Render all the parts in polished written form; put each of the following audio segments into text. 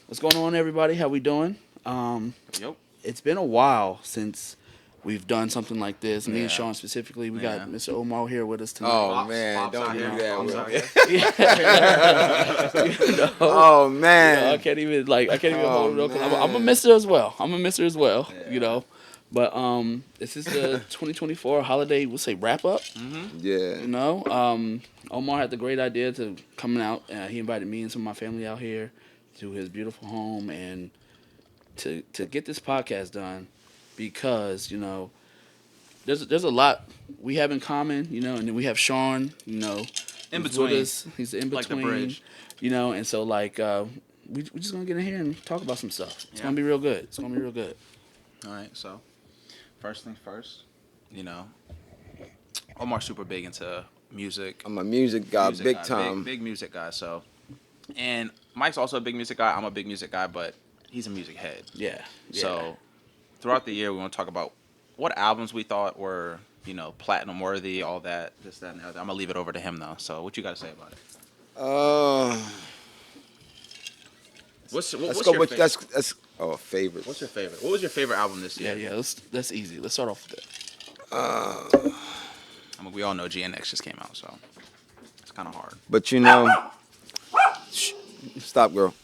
What's going on, everybody? How we doing? Yep. It's been a while since we've done something like this. Me and Yeah. Sean specifically. We Yeah. got Mr. Omar here with us tonight. Oh Pops- man, Pops don't out do here. that Pops with out me. here. Oh I man. can't even Oh, hold it because I'm a man. mister as well. I'm a mister as well. Yeah. But this is the 2024 holiday. We'll say wrap up. Yeah. Omar had the great idea to coming out. He invited me and some of my family out here to his beautiful home and to get this podcast done because there's a lot we have in common, and then we have Sean, In who's between. with us. He's in Like the between, bridge. and so we just gonna get in here and talk about some stuff. It's Yeah. gonna be real good. It's gonna be real good. All right. So, first things first. Omar's super big into music. I'm a music guy, Music big guy, time. Big music guy. So, and Mike's also a big music guy. I'm a big music guy, but he's a music head. Yeah. So, throughout the year, we want to talk about what albums we thought were, platinum worthy, all that, this, that, and the other. I'm gonna leave it over to him though. So, what you got to say about it? What's Let's your go with favorite? that's favorites. What's your favorite? What was your favorite album this yeah, year? yeah. That's easy. Let's start off with that. I mean, we all know GNX just came out, so it's kind of hard. But shh, stop, girl.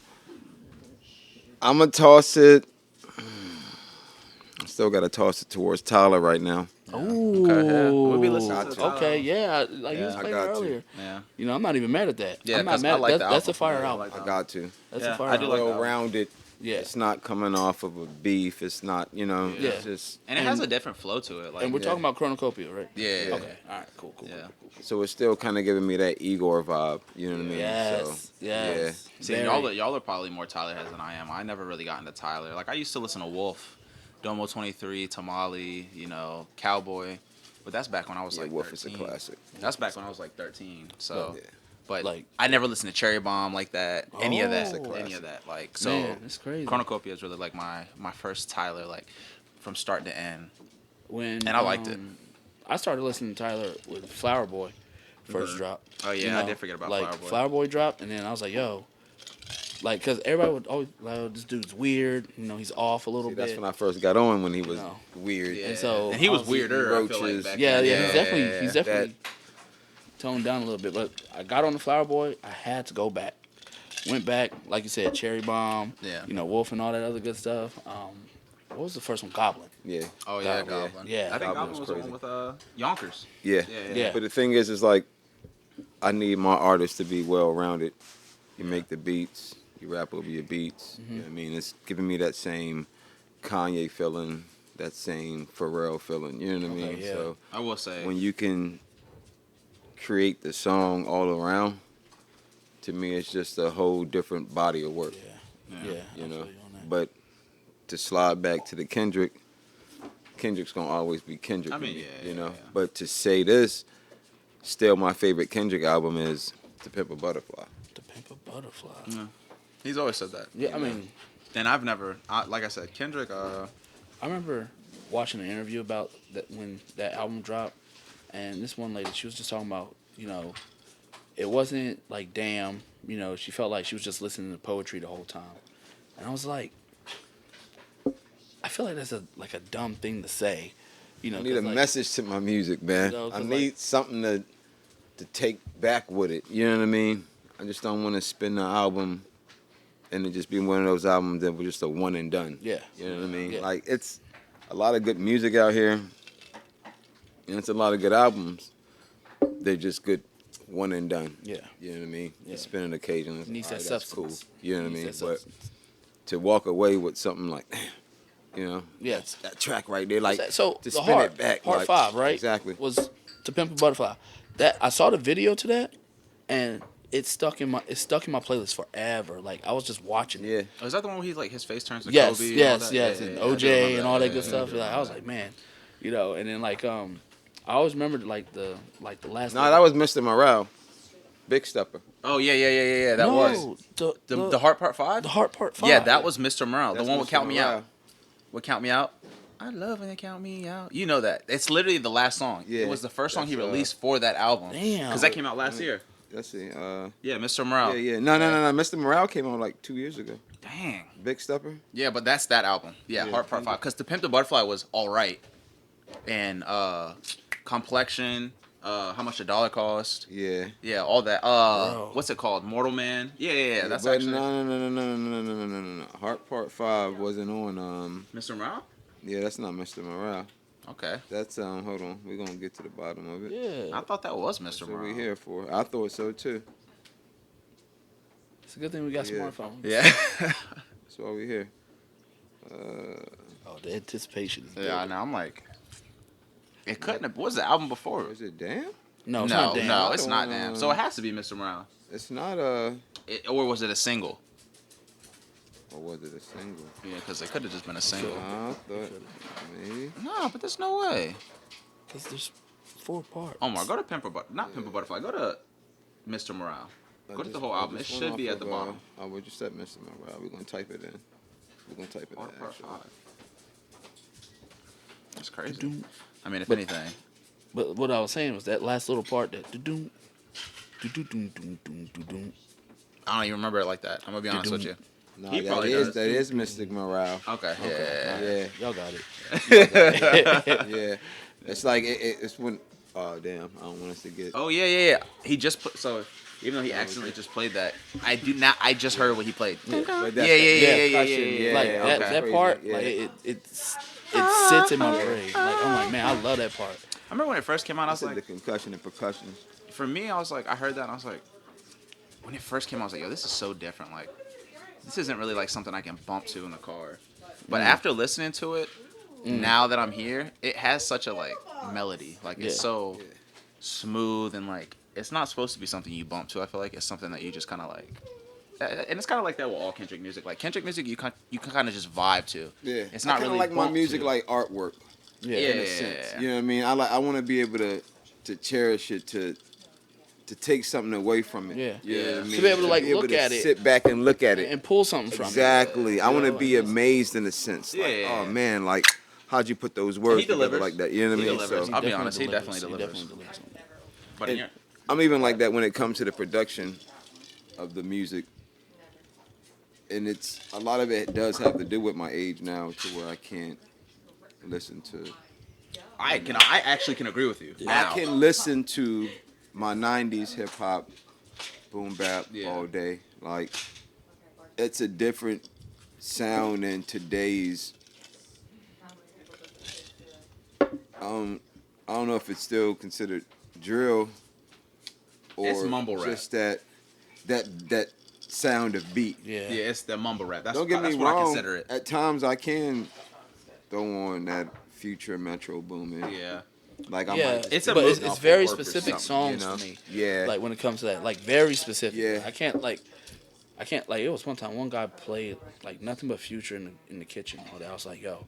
I'm gonna toss it. I still gotta toss it towards Tyler right now. Ooh. Okay, yeah. We'll be listening to Tyler. Okay, yeah. Like he was Yeah. playing I got to. earlier. Yeah. I'm not even mad at that. Yeah, I'm not 'cause mad. I like the That's a album. fire Yeah, I album. like I got to. That's Yeah, a fire I do album. like that Well album. rounded. Yeah. It's not coming off of a beef. It's not, Yeah. It's just And it has a different flow to it. Like, And we're Yeah. talking about Chronocopia, right? yeah. Okay. All right. Cool. Yeah. so it's still kind of giving me that Igor vibe. You know what I mean? Yes. So, Yes. See, Very. y'all are probably more Tyler heads than I am. I never really got into Tyler. Like, I used to listen to Wolf, Domo 23, Tamale, Cowboy. But that's back when I was Yeah, like Wolf is a 13. classic. That's back when I was like 13. So, Yeah. but Like- I never listened to Cherry Bomb like that. Any of that. Oh. Any of that. Like, so Man, that's crazy. Cornucopia is really like my first Tyler, like from start to end. When And I liked it. I started listening to Tyler with Flower Boy first Mhm. drop. Oh yeah, I did forget about like Flower Boy. Flower Boy dropped, and then I was like, yo, because everybody would always like, oh, this dude's weird. He's off a little See, bit. that's when I first got on when he was No. weird. Yeah. And so he was I was eating weirder. I feel like roaches. back Yeah, then. yeah, he's that- definitely toned down a little bit. But I got on the Flower Boy. I had to go back. Went back, like you said, Cherry Bomb. Yeah. Wolf and all that other good stuff. What was the first one? Goblin. Yeah. Oh yeah, Goblin. Goblin. Yeah. I think Goblin Goblin was was the one crazy. with Yonkers. Yeah. Yeah. But the thing is like, I need my artists to be well rounded. You make the beats, you rap over your beats. You know what I mean? It's giving me that same Kanye feeling, that same Pharrell feeling. You know what I Okay, mean? yeah. So I will say. when you can create the song all around, to me, it's just a whole different body of work. Yeah. You I know, feel you on that. but to slide back to the Kendrick's gonna always be Kendrick. I to mean, me, yeah, you know. yeah. But to say this, still my favorite Kendrick album is "To Pimp a Butterfly." To Pimp a Butterfly. Yeah. He's always said that. Yeah, I mean, And I've never, like I said, Kendrick. I remember watching an interview about that when that album dropped, and this one lady, she was just talking about, it wasn't like damn, she felt like she was just listening to poetry the whole time, and I was like, I feel like that's a dumb thing to say, I need 'cause, a like, message to my music, man. You know, I 'cause, need like- something to take back with it. You know what I mean? I just don't want to spin the album and it just be one of those albums that was just a one and done. Yeah. You know what I mean? Yeah. Like, it's a lot of good music out here, and it's a lot of good albums. They're just good one and done. Yeah. You know what I mean? Yeah. It's spinning occasion. Needs that That's cool. substance. You know what I Needs mean? that But substance. to walk away with something like, Yeah. that track right there, like, So to the spin Heart, it back. Part like, 5, right? Exactly. Was To Pimp a Butterfly. That I saw the video to that, and it's stuck in my playlist forever. Like I was just watching it. Yeah. Oh, is that the one where he's like his face turns to Yes, Kobe? yes, and yes, all that? and Yeah, yeah, I do OJ remember and all that good Yeah, stuff. yeah, Like, I was like, man, and then I always remembered like the last. No, that was Mr. Morale. Big Stepper. Oh yeah. That no, was the Heart Part 5. the Heart Part 5. Yeah, that was Mr. Morale, the That's one with Mr. Count Me Morale. Out. What Count Me Out? I love when they count me out. You know that. It's literally the last song. Yeah, It was the first song he that's, released for that album. Damn. Because that came out last year. Let's see. Yeah, Mr. Morale. Yeah. No. Mr. Morale came out like 2 years ago. Dang. Big Stepper. Yeah, but that's that album. Yeah, Yeah, Heart Part Pimp- 5. Because To Pimp the Butterfly was all right. And Complexion, How Much a Dollar Cost. Yeah. Yeah, all that. Bro. What's it called? Mortal Man. Yeah. That's but actually no. Heart Part 5 wasn't on. Mr. Morale. Yeah, that's not Mr. Morale. Okay. That's Hold on, we're gonna get to the bottom of it. Yeah, I thought that was Mr. That's what Morale. we're here for. I thought so too. it's a good thing we got Yeah. smartphones. Yeah. That's why we're here. Oh, the anticipation is Yeah, I know. I'm like, it couldn't have. What was the album before? Is it Damn? No, it's no, not damn. no, it's I not don't, Damn. So it has to be Mr. Morale. It's not Or was it a single? or was it a single? Yeah, because it could have just been a single. I thought maybe. No, but there's no way. Because there's 4 parts. Omar, go to Not Pimp a Butterfly. Go to Mr. Morale. Go to the whole album. It just should went be off at the of, bottom. we just said Mr. Morale. We're gonna type it in. We're gonna type it Heart in. Part Actually. 5. That's crazy. Do-doom. I mean, if But- anything. But what I was saying was that last little part, that do-doom, do-do-doom. I don't even remember it like that. I'm going to be honest with you. No, He that probably is does. that is Mystic Morale. Okay. Yeah, Y'all got it. yeah. It's like it's when. Oh damn! I don't want us to get. Oh, yeah. He just put. So, even though he accidentally just played that, I just heard what he played. But that's Yeah. Like okay. that crazy, part, yeah. like it sits in my brain. Like I'm like, man, I love that part. I remember when it first came out, I I was said the like, concussion and percussion. for me, I was like, I heard that and I was like, when it first came out, I was like, yo, this is so different. Like, this isn't really like something I can bump to in the car. But after listening to it, now that I'm here, it has such a like melody. Like it's Yeah. so smooth and like it's not supposed to be something you bump to. I feel like it's something that you just kind of like. And it's kind of like that with all Kendrick music. Like Kendrick music, you can kind of just vibe to. Yeah, It's not I kinda really like my bump music to. like artwork. Yeah. Yeah. In a sense, you know what I mean. I want to be able to cherish it, to take something away from it. Yeah. You know what I To mean? be able to, like, be able look to at it sit back and look at it. And pull something from Exactly. I want to know, be like, amazed in a sense. Like, Yeah. oh man, like how'd you put those words together delivers. like that? You know what I He mean? delivers. So I'll be honest, he definitely delivers. delivers on that. But And- yeah. I'm even like that when it comes to the production of the music. And it's a lot of it does have to do with my age now, to where I can't listen to. I actually can agree with you. Now. I can listen to my '90s hip hop, boom bap Yeah. all day. Like it's a different sound than today's. I don't know if it's still considered drill or It's mumble rap. just that sound of beat. Yeah. Yeah, it's the mumble rap. That's, Don't get that's me what I wrong. consider it. At times I can throw on that Future Metro Boomin. Yeah. Like I Yeah, might just It's a but move it's off very of work or specific something, songs to me. Yeah. Like when it comes to that, like very specific. Yeah. I can't like it was one time one guy played like nothing but Future in the kitchen all day. I was like, yo,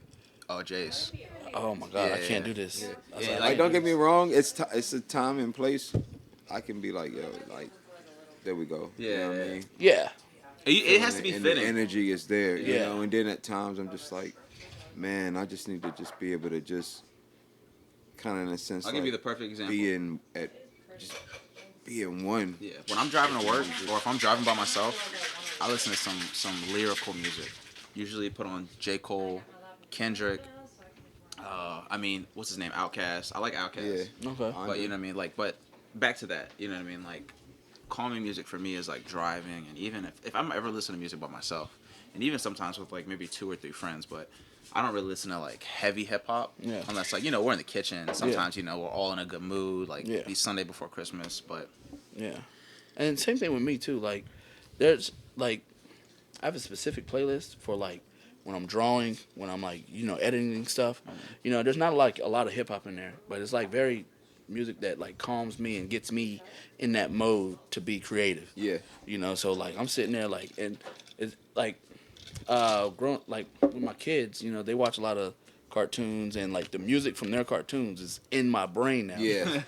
Oh, Jace. oh my god, I Yeah. can't do this. I was Yeah, like, Like, don't get me wrong, it's a time and place. I can be like, yo, like, there we go. You know what I Yeah. mean? yeah, It has to be and fitting. the energy is there, you Yeah. know. And then at times I'm just like, man, I just need to just be able to just kind of in a sense. I'll like, give you the perfect example. be in one. Yeah, when I'm driving to work or if I'm driving by myself, I listen to some lyrical music. Usually put on J. Cole, Kendrick. I mean, what's his name? Outkast. I like Outkast. Yeah. okay. But you know what I mean? Like, but back to that. You know what I mean? Like, calming music for me is like driving, and even if I'm ever listening to music by myself, and even sometimes with like maybe 2 or 3 friends, but I don't really listen to like heavy hip hop Yeah. unless like we're in the kitchen. Sometimes we're all in a good mood, like Yeah. the Sunday before Christmas. But Yeah, and same thing with me too. Like, there's like, I have a specific playlist for like when I'm drawing, when I'm like editing stuff. There's not like a lot of hip hop in there, but it's like very music that like calms me and gets me in that mode to be creative. Yeah. So like I'm sitting there like, and it's like, growing like with my kids, they watch a lot of cartoons, and like the music from their cartoons is in my brain now. Yeah.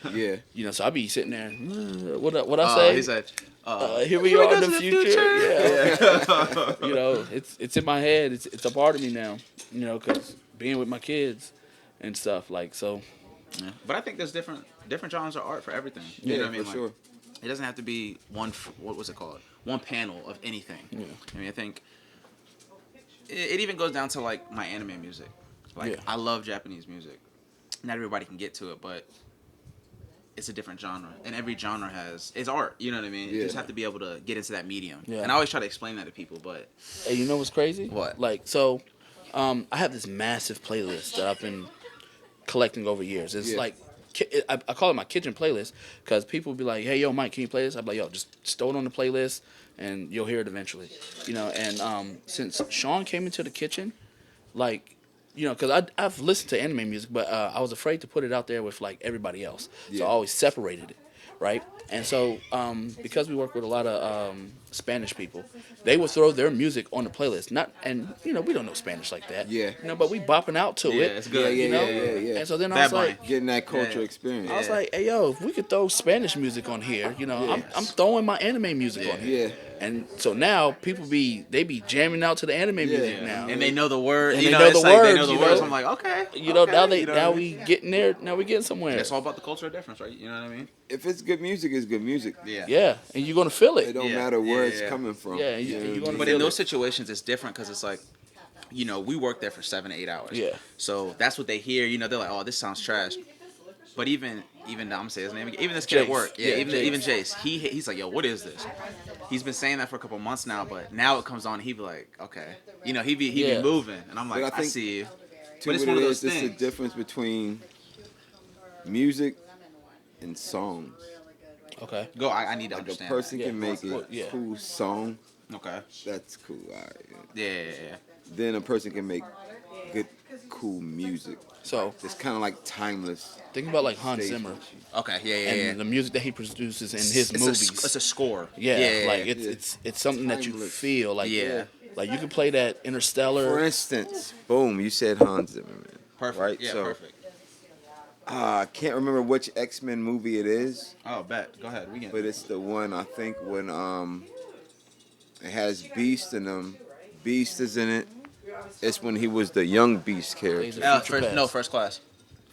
Yeah. So I be sitting there. What I say? he said, Here we are in the future. Yeah. It's in my head. It's a part of me now. Because being with my kids and stuff like so. yeah. But I think there's different genres of art for everything. You Yeah, know what I mean? for Like, sure. It doesn't have to be what was it called? One panel of anything. Yeah. I mean, I think it even goes down to like my anime music. Like Yeah. I love Japanese music. Not everybody can get to it, but it's a different genre, and every genre has it's art. You know what I mean? You just Yeah. have to be able to get into that medium. Yeah. And I always try to explain that to people, but Hey, you know what's crazy? What? Like, so, I have this massive playlist that I've been collecting over years. It's Yeah. like, I call it my kitchen playlist because people will be like, hey, yo, Mike, can you play this? I'm like, yo, just throw it on the playlist and you'll hear it eventually. You know, and since Sean came into the kitchen, like, you know, because I've listened to anime music, but I was afraid to put it out there with like everybody else. So Yeah. I always separated it, right? And so because we work with a lot of Spanish people, they would throw their music on the playlist. And you know, we don't know Spanish like that. Yeah. You know, but we bopping out to yeah, it. it's good. You know. Yeah. And so then I Bad was Bunny. like, Getting that cultural Yeah. experience. I was like, hey yo, if we could throw Spanish music on here, you know, I'm throwing my anime music on here. Yeah. And so now people be jamming out to the anime music now. And they know the words. And You they know, know it's the like they words, know the you words. know? I'm like, okay. You know, okay, now you know what I we mean? getting there. Now we getting somewhere. It's all about the cultural difference, right? You know what I mean? If it's good music, it's good music. Yeah. Yeah, and you're gonna feel It it. don't Yeah. matter where Yeah, it's yeah. coming from. Yeah, you know what I gonna mean? But feel in those it. situations, it's different because it's like, you know, we work there for 7 to 8 hours. Yeah. So that's what they hear. You know, they're like, oh, this sounds trash. But even I'm gonna say his name again. Even this kid at Jace. work, Yeah, even Jace. Jace, he's like, yo, what is this? He's been saying that for a couple months now, but now it comes on, he be like, okay, you know, he be Yeah. moving, and I'm like, But I I think see you. To But it's what one of it those is, it's the things. difference between music and songs. Okay. Go, I need to Like a understand. person Yeah. can make a Well, yeah. cool song. that. Okay. That's cool. All right. Yeah. Then a person can make good, cool music. So It's kind of like timeless. think about like Hans Stage Zimmer music. Okay. Yeah. and the music that he produces in his it's movies. it's a score. yeah, like Yeah. it's something that you Timeless. feel like. Yeah. Like you can play that For Interstellar. instance, boom, you said Hans Zimmer, man. Perfect. Right? Yeah. So, Perfect. I can't remember which X-Men movie it is, Oh, bet. Go ahead. We can. but it's the one I think when it has Beast in them. Beast is in it. It's when he was the young Beast character. Laser- Future Past. First class.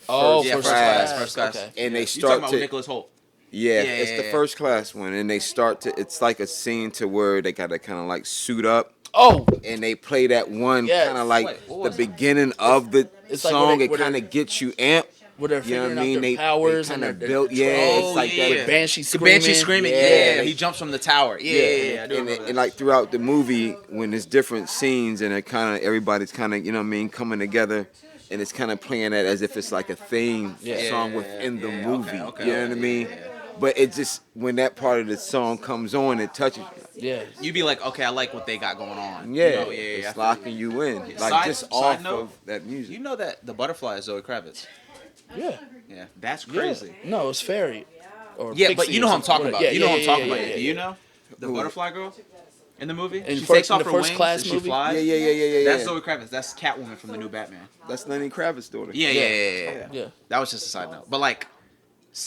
Oh, Yeah, first class, class. first class. Okay. And they You talking start about to Nicholas Holt? yeah, Yeah, it's yeah, the yeah. first class one, and they start to. It's like a scene to where they gotta kind of like suit up, Oh, and they play that one Yes. kind of like Wait, what the was it? beginning of the It's like song. where It kind they- of gets you amped. where they're You know figuring what I mean? out their They powers kind and of their built. Yeah, Oh, it's like yeah. that. With Banshee The screaming. Banshee screaming. Yeah. Yeah. He jumps from the tower. Yeah. I do And, remember that. and like throughout the movie, when there's different scenes and it kind of everybody's kind of you know what I mean coming together, and it's kind of playing that as if it's like a theme Yeah. song within the Yeah, movie. okay, You know what I mean? But it just when that part of the song comes on, it touches you. Yeah. You'd be like, okay, I like what they got going on. Yeah, You know, it's I feel locking you in, like Side- just side off note, of that you. music. You know that the butterfly is Zoe Kravitz. Yeah. Yeah, that's Yeah. crazy. No, it's fairy. Or Yeah, but pixie you or know what I'm something. talking about. Yeah, You know yeah, what I'm yeah, talking yeah, about. yeah, Do yeah. you know the Who? butterfly girl in the movie? In She fir- takes in off the her first wings class and she movie? flies. Yeah. That's Zoe Kravitz. That's Catwoman from the new Batman. That's Lenny Kravitz's daughter. Yeah. Yeah. That was just a side note. But like,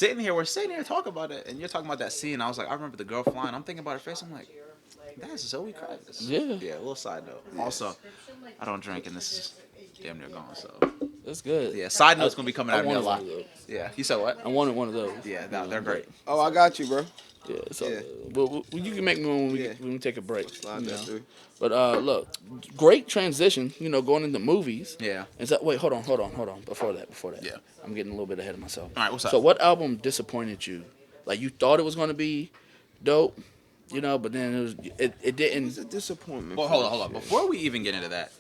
we're sitting here talking about it, and you're talking about that scene. I was like, I remember the girl flying. I'm thinking about her face. I'm like, that's Zoe Kravitz. Yeah. Yeah. A little side note. Also, I don't drink, and this is damn near gone. So That's good. yeah, side note's gonna be coming I out of me a wanted lot. one of those. Yeah. You said what? I wanted one of those. Yeah. No, they're great. Oh, I got you, bro. Yeah. So, Yeah. well, you can make me one Yeah. when we take a break. Slide you that know. through. But look, great transition. You know, going into movies. Yeah. Is that wait? Hold on. Before that. Yeah. I'm getting a little bit ahead of myself. All right, what's up? So, what album disappointed you? Like you thought it was gonna be dope, you know, but then it It's a didn't. disappointment. Well, for hold this on. shit. Before we even get into that,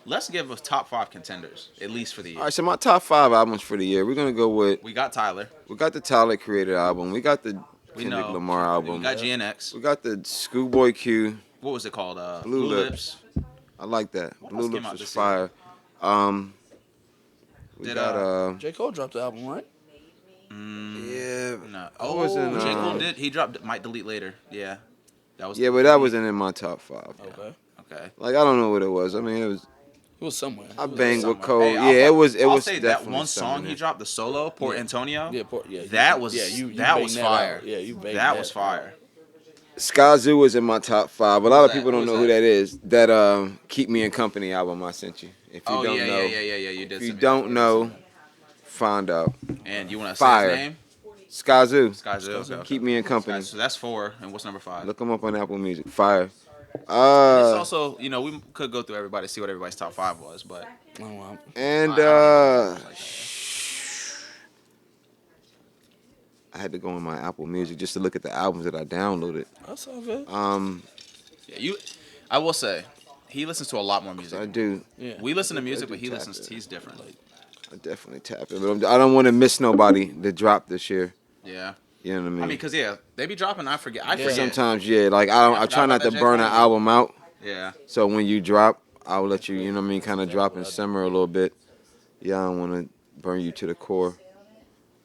let's give us top 5 contenders, at least for the year. All right, so my top 5 albums for the year. We're gonna go with. We got Tyler. We got the Tyler Creator album. We got the We Kendrick know. Lamar album. We got GNX. We got the Schoolboy Q. What was it called? Blue Lips. I like that. What Blue else came Lips out was this fire. We Did, got J. Cole dropped the album, right? yeah. No. It Oh, wasn't, J. Cole um, did. He dropped. Might delete later. Yeah. That was. Yeah, but that wasn't in my top 5. Okay. Okay. Like I don't know what it was. I mean, it was. It was somewhere. I It was banged with somewhere. Cole. Hey, Yeah, it was. It I'll was say that definitely one song something he there. dropped, the solo, Port Yeah. Antonio. Yeah, yeah. That was. you that banged was out. fire. Yeah, you banged That was fire. Skyzoo was in my top 5. A lot of that? people don't Who know was who that? that is. That Keep Me in Company album I sent you. If you Oh don't yeah, know, yeah. You did. if you send me don't that. know, find out. And you want to say Fire. his name? Skyzoo. Skyzoo. Okay. Keep Me in Company. So that's 4. And what's number 5? Look them up on Apple Music. Fire. It's Uh, also, you know, we could go through everybody, see what everybody's top 5 was, but Oh, well, and I don't know like that. I had to go in my Apple Music just to look at the albums that I downloaded. that's all good. Yeah, I will say, he listens to a lot more So music. I do. Yeah. We listen to I music, do but he tap listens. it. He's different. I definitely tap it, but I don't want to miss nobody to drop this year. Yeah. You know what I mean? I mean, cause yeah, they be dropping. I forget. I Yeah. forget. Sometimes, yeah. Like I I forgot try about not to that J. burn an Cole. album out. Yeah. So when you drop, I'll let you. You know what I mean? Kind of drop and simmer a little bit. Yeah, I don't want to burn you to the core.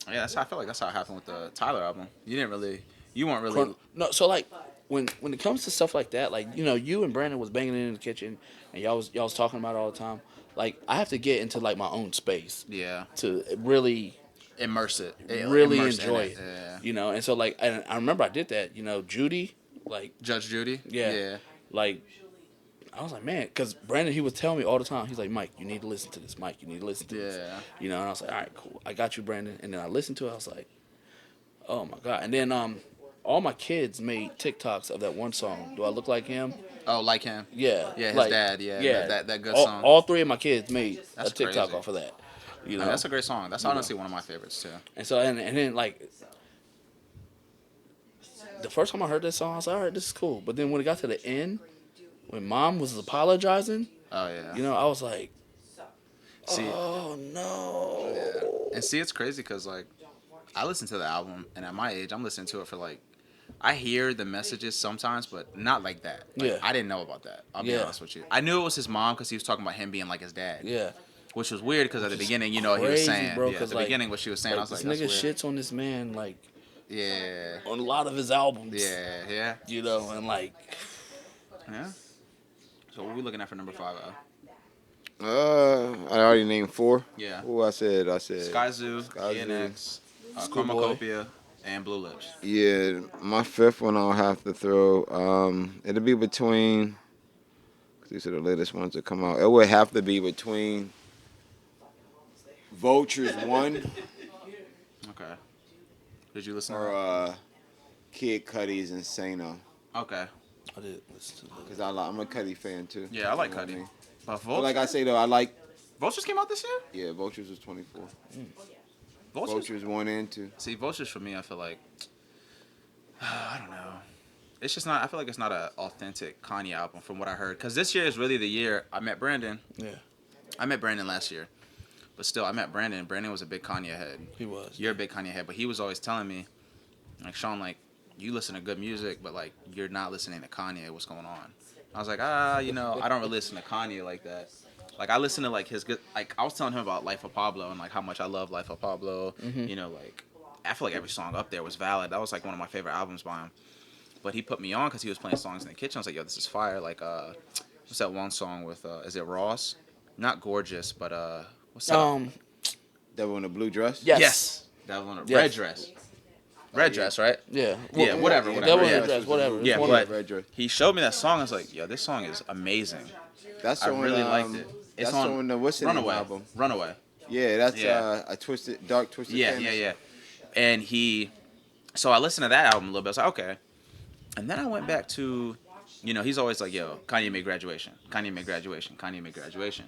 Yeah. I feel like that's how it happened with the Tyler album. You weren't really. No, so like when it comes to stuff like that, like you and Brandon was banging in the kitchen, and y'all was talking about it all the time. Like I have to get into like my own space Yeah. to really Immerse it. really Immerse in enjoy it. Yeah. And so like and I remember I did that. Judy, like Judge Judy. yeah, Yeah. like I was like, man, because Brandon, he would tell me all the time. He's like, Mike, you need to listen to this. Mike, you need to listen to this. Yeah. And I was like, all right, cool. I got you, Brandon. And then I listened to it. I was like, oh my god. And then all my kids made TikToks of that one song. Do I look like him? Oh, like him. Yeah. Yeah, his like, dad. Yeah. That good all, song. All three of my kids made That's a TikTok crazy. off of that. I mean, that's a great song. That's honestly one of my favorites too. And so and then like the first time I heard this song, I was like, all right, this is cool. But then when it got to the end, when Mom was apologizing, Oh yeah. I was like, See, oh no. yeah. And see, it's crazy because like I listen to the album, and at my age, I'm listening to it for like. I hear the messages sometimes, but not like that. Like, Yeah. I didn't know about that. I'll be Yeah. honest with you. I knew it was his mom because he was talking about him being like his dad. Yeah. Which was weird because at the beginning, he was Crazy, saying, bro, yeah, 'cause, at the like- beginning, what she was saying, I was this like, nigga that's weird. shits on this man like Yeah, on a lot of his albums. yeah. And like Yeah. So what are we looking at for number 5? I already named 4. Yeah. Oh, I said. Sky Zoo, Sky Zoo. ENX, Schoolboy. Cornucopia, and Blue Lips. Yeah, my 5th one I'll have to throw. It'll be between. 'Cause these are the latest ones that come out. It would have to be between Vultures 1 Okay. Did you listen? or Kid Cudi's Insano. Okay. I did listen to that. Cause I'm a Cudi fan too. Yeah, I like You know what Cudi. mean? But But Vultures, like I say though, I like Vultures came out this year? Vultures was 24. Vultures? Vultures 1 and 2. See, Vultures for me, I feel like I don't know. It's just not. I feel like it's not an authentic Kanye album from what I heard. Because this year is really the year I met Brandon. Yeah, I met Brandon last year, but still, I met Brandon. Brandon was a big Kanye head. he was. You're a big Kanye head, but he was always telling me, like, Sean, like, you listen to good music, but like you're not listening to Kanye. What's going on? I was like, I don't really listen to Kanye like that. Like I listen to like his good. Like I was telling him about Life of Pablo and like how much I love Life of Pablo. Like I feel like every song up there was valid. That was like one of my favorite albums by him. But he put me on because he was playing songs in the kitchen. I was like, yo, this is fire. Like what's that one song with? Is it Ross? Not Gorgeous, but what's that? Devil in a blue dress. Yes. That was on a Yes. Red Dress. Red Dress, right? Yeah. Yeah, whatever. That was yeah. a dress, whatever. Yeah, It's but- whatever. Red dress. He showed me that song. I was like, yo, this song is amazing. That's I on, really liked it. It's That's on on the what's the name Runaway. album? Runaway. Yeah, that's Yeah. a dark twisted. Yeah. And so I listened to that album a little bit. I was like, okay. And then I went back to, he's always like, yo, Kanye made Graduation. Kanye made Graduation. Kanye made Graduation.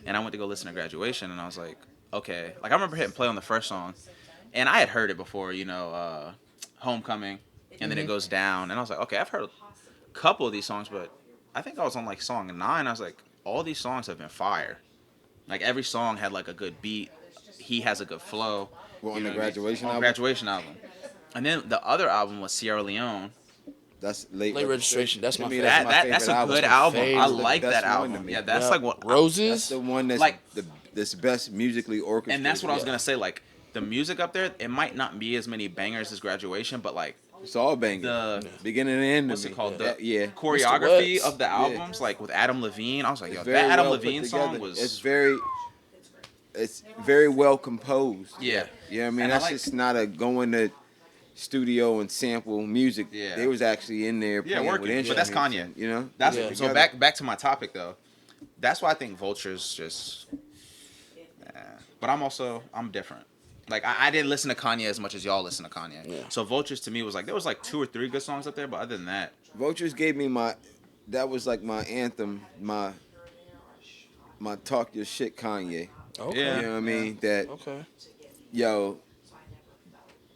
And I went to go listen to Graduation, and I was like, okay. Like, I remember hitting play on the first song, and I had heard it before, Homecoming, and then it goes down. And I was like, okay, I've heard a couple of these songs, but I think I was on, like, song 9. I was like, all these songs have been fire. Like, every song had, like, a good beat. He has a good flow. Well, You on the know what I mean? Graduation On album. Graduation album. And then the other album was Sierra Leone. That's late Registration. That's To my me, favorite. That's my a favorite good album. album. I Favorite. like That's that the one to album. me. Yeah, that's Yeah. like what Roses. That's the one that's Like- that's best musically orchestrated. and that's what I was Yeah. gonna say. Like the music up there, it might not be as many bangers as Graduation, but like It's all banging. the Beginning and end. to what's it me. called? Yeah. The yeah. choreography What's- of the albums, like with Adam Levine. I was like, yo, It's that very Adam well put Levine song together. was. It's very well composed. Yeah. You know what I mean? And I That's like- just not a going to studio and sample music. Yeah. They was actually in there Yeah, playing working. with But that's instruments Kanye. and, you know? That's Yeah. so back to my topic though. That's why I think Vulture's just. But I'm different. Like I didn't listen to Kanye as much as y'all listen to Kanye. Yeah. So Vultures to me was like there was like 2 or 3 good songs up there, but other than that, Vultures gave me that was like my anthem, my talk your shit Kanye. Okay. Yeah. You know what I mean? That Okay. yo,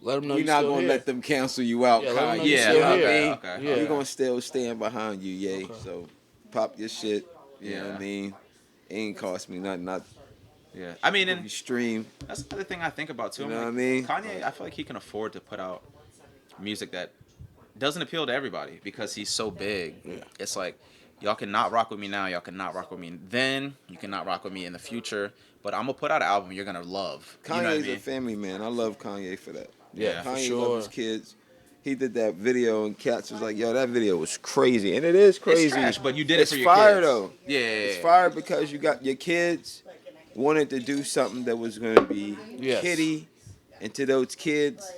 Let them know we're you not still gonna here. let them cancel you out, Yeah, let 'em know Kanye. you Yeah, still You know here. what I mean? okay. Yeah. We're gonna still stand behind you, yay. Okay. So pop your shit. You know what Yeah. I mean? It ain't cost me nothing. Not Yeah. I mean, if you and stream. that's another thing I think about too. You I'm know like, what I mean? Kanye, I feel like he can afford to put out music that doesn't appeal to everybody because he's so big. Yeah. It's like y'all cannot rock with me now. Y'all cannot rock with me then. You cannot rock with me in the future. But I'm gonna put out an album you're gonna love. You know what I Kanye's mean? a family man. I love Kanye for that. Yeah, for Kanye sure. loves his kids. He did that video, and Cats was like, "Yo, that video was crazy," and it is crazy. It's trash, but you did it It's for your fire kids. though. Yeah. It's fire because you got your kids wanted to do something that was going to be Yes. kiddie, and to those kids,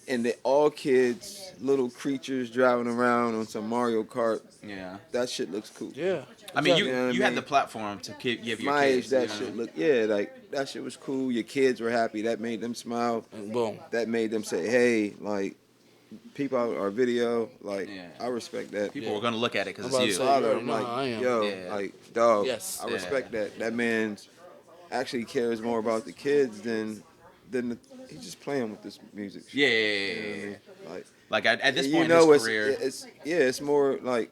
and they all kids, little creatures driving around on some Mario Kart. Yeah. That shit looks cool. Yeah. I mean, You know what I you had mean? the platform to give your My kids. age, that you know? shit look like that shit was cool. Your kids were happy. That made them smile. And boom. That made them say, "Hey, like, people our video, like, Yeah. I respect that." People Yeah. were gonna look at it because I'm it's about to you. say- Father, already I'm know like, how I am. yo, Yeah. like, dog, Yes. I Yeah. respect that. That man's actually cares more about the kids than he's just playing with this music. shit. Yeah. You know what I mean? Like, Like at this you point know, in his it's, career. it's more like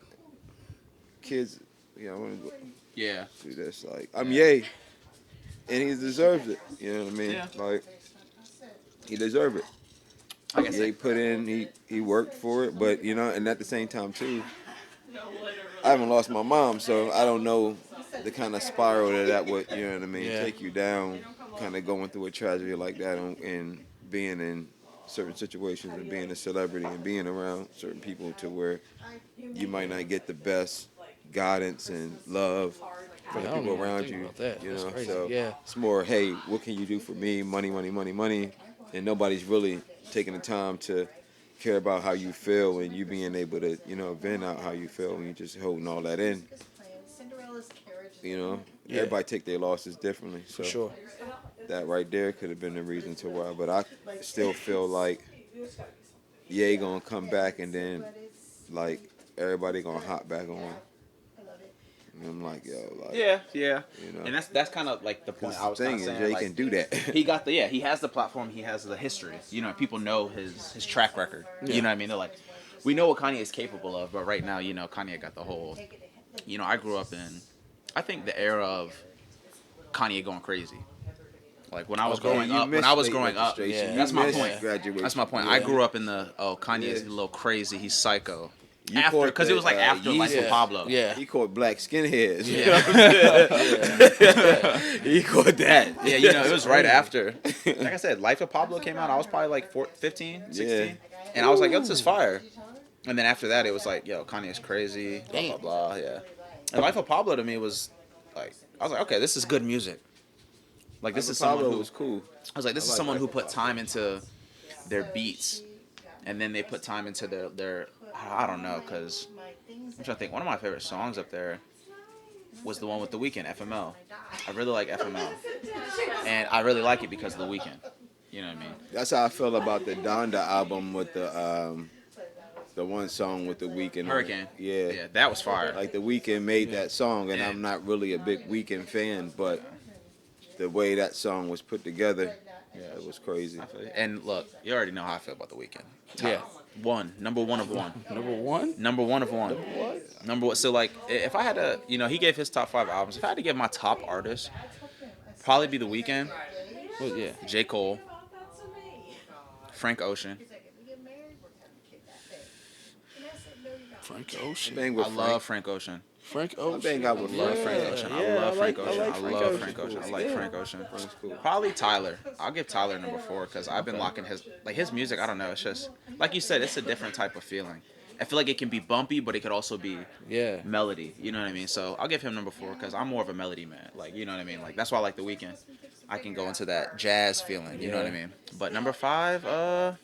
kids. You know, I want to Yeah. do this. Like, I'm Ye, and he deserves it. You know what I mean? Yeah. Like, he deserves it. Like I Ye said, put in, he worked for it, but you know, and at the same time too, I haven't lost my mom, so I don't know the kind of spiral that would, you know what I mean, Yeah. take you down, kind of going through a tragedy like that, and being in certain situations and being a celebrity and being around certain people to where you might not get the best guidance and love from Yeah, the I don't people even around think you. about that. You That's know, crazy. so Yeah. it's more, hey, what can you do for me? Money, money, money, money, and nobody's really taking the time to care about how you feel and you being able to, you know, vent out how you feel and you just holding all that in. You know, Yeah. everybody take their losses differently. So For sure. that right there could have been the reason to why. But I still feel like Ye gonna come back and then like everybody gonna hop back on. And I'm like, yo, like, yeah. you know. And that's kind of like the point I was the kind thing of is, saying. Ye Like, can do that. he has the platform, he has the history. You know, people know his track record. Yeah. You know what I mean? They're like, we know what Kanye is capable of, but right now, you know, Kanye got the whole. You know, I grew up in, I think the era of Kanye going crazy. Like when I was Okay. growing You up, when missed I was late growing up, registration. yeah. You that's my missed point. graduation. That's my point. Yeah. I grew up in the Kanye's Yeah. a little crazy. He's psycho. You After, caught because it the, was like after Life Yeezus. of Pablo. Yeah. He caught black skinheads. You Yeah. know what I'm saying? He caught that. Yeah, you know, it was right after. Like I said, Life of Pablo came out. I was probably like 15, 16. Yeah. And I was like, yo, this is fire. And then after that, it was like, yo, Kanye's crazy. Blah, blah, Damn. blah. Yeah. And Life of Pablo to me was like, I was like, okay, this is good music. Like, this is someone Pablo who. was cool. I was like, this I is like someone Life who of put Pablo. time into their beats. And then they put time into their I don't know, because I'm trying to think. One of my favorite songs up there was the one with The Weeknd, FML. I really like FML. And I really like it because of The Weeknd. You know what I mean? That's how I feel about the Donda album with the one song with the Weeknd. Hurricane. Yeah. Yeah, that was fire. Like the Weeknd made that song, and Yeah. I'm not really a big Weeknd fan, but the way that song was put together, it was crazy. And look, you already know how I feel about The Weeknd. Yeah. Number one of one. Number one? Number one of one. What? Number one. So like, if I had to, you know, he gave his top 5 albums. If I had to give my top artist, probably be The Weeknd, Well, yeah. J. Cole, Frank Ocean. Frank Ocean. Bang with I Frank. love Frank Ocean. Frank Ocean. bang out with Love Yeah, Frank Ocean. I yeah, love Frank I Ocean. like I Frank love Ocean. Frank Ocean. I like Yeah. Frank Ocean. Frank's cool. Probably Tyler. I'll give Tyler number 4 because I've been locking his music. I don't know. It's just like you said. It's a different type of feeling. I feel like it can be bumpy, but it could also be Yeah. melody. You know what I mean? So I'll give him number 4 because I'm more of a melody man. Like, you know what I mean? Like, that's why I like The Weeknd. I can go into that jazz feeling. You know what I mean? But number 5, I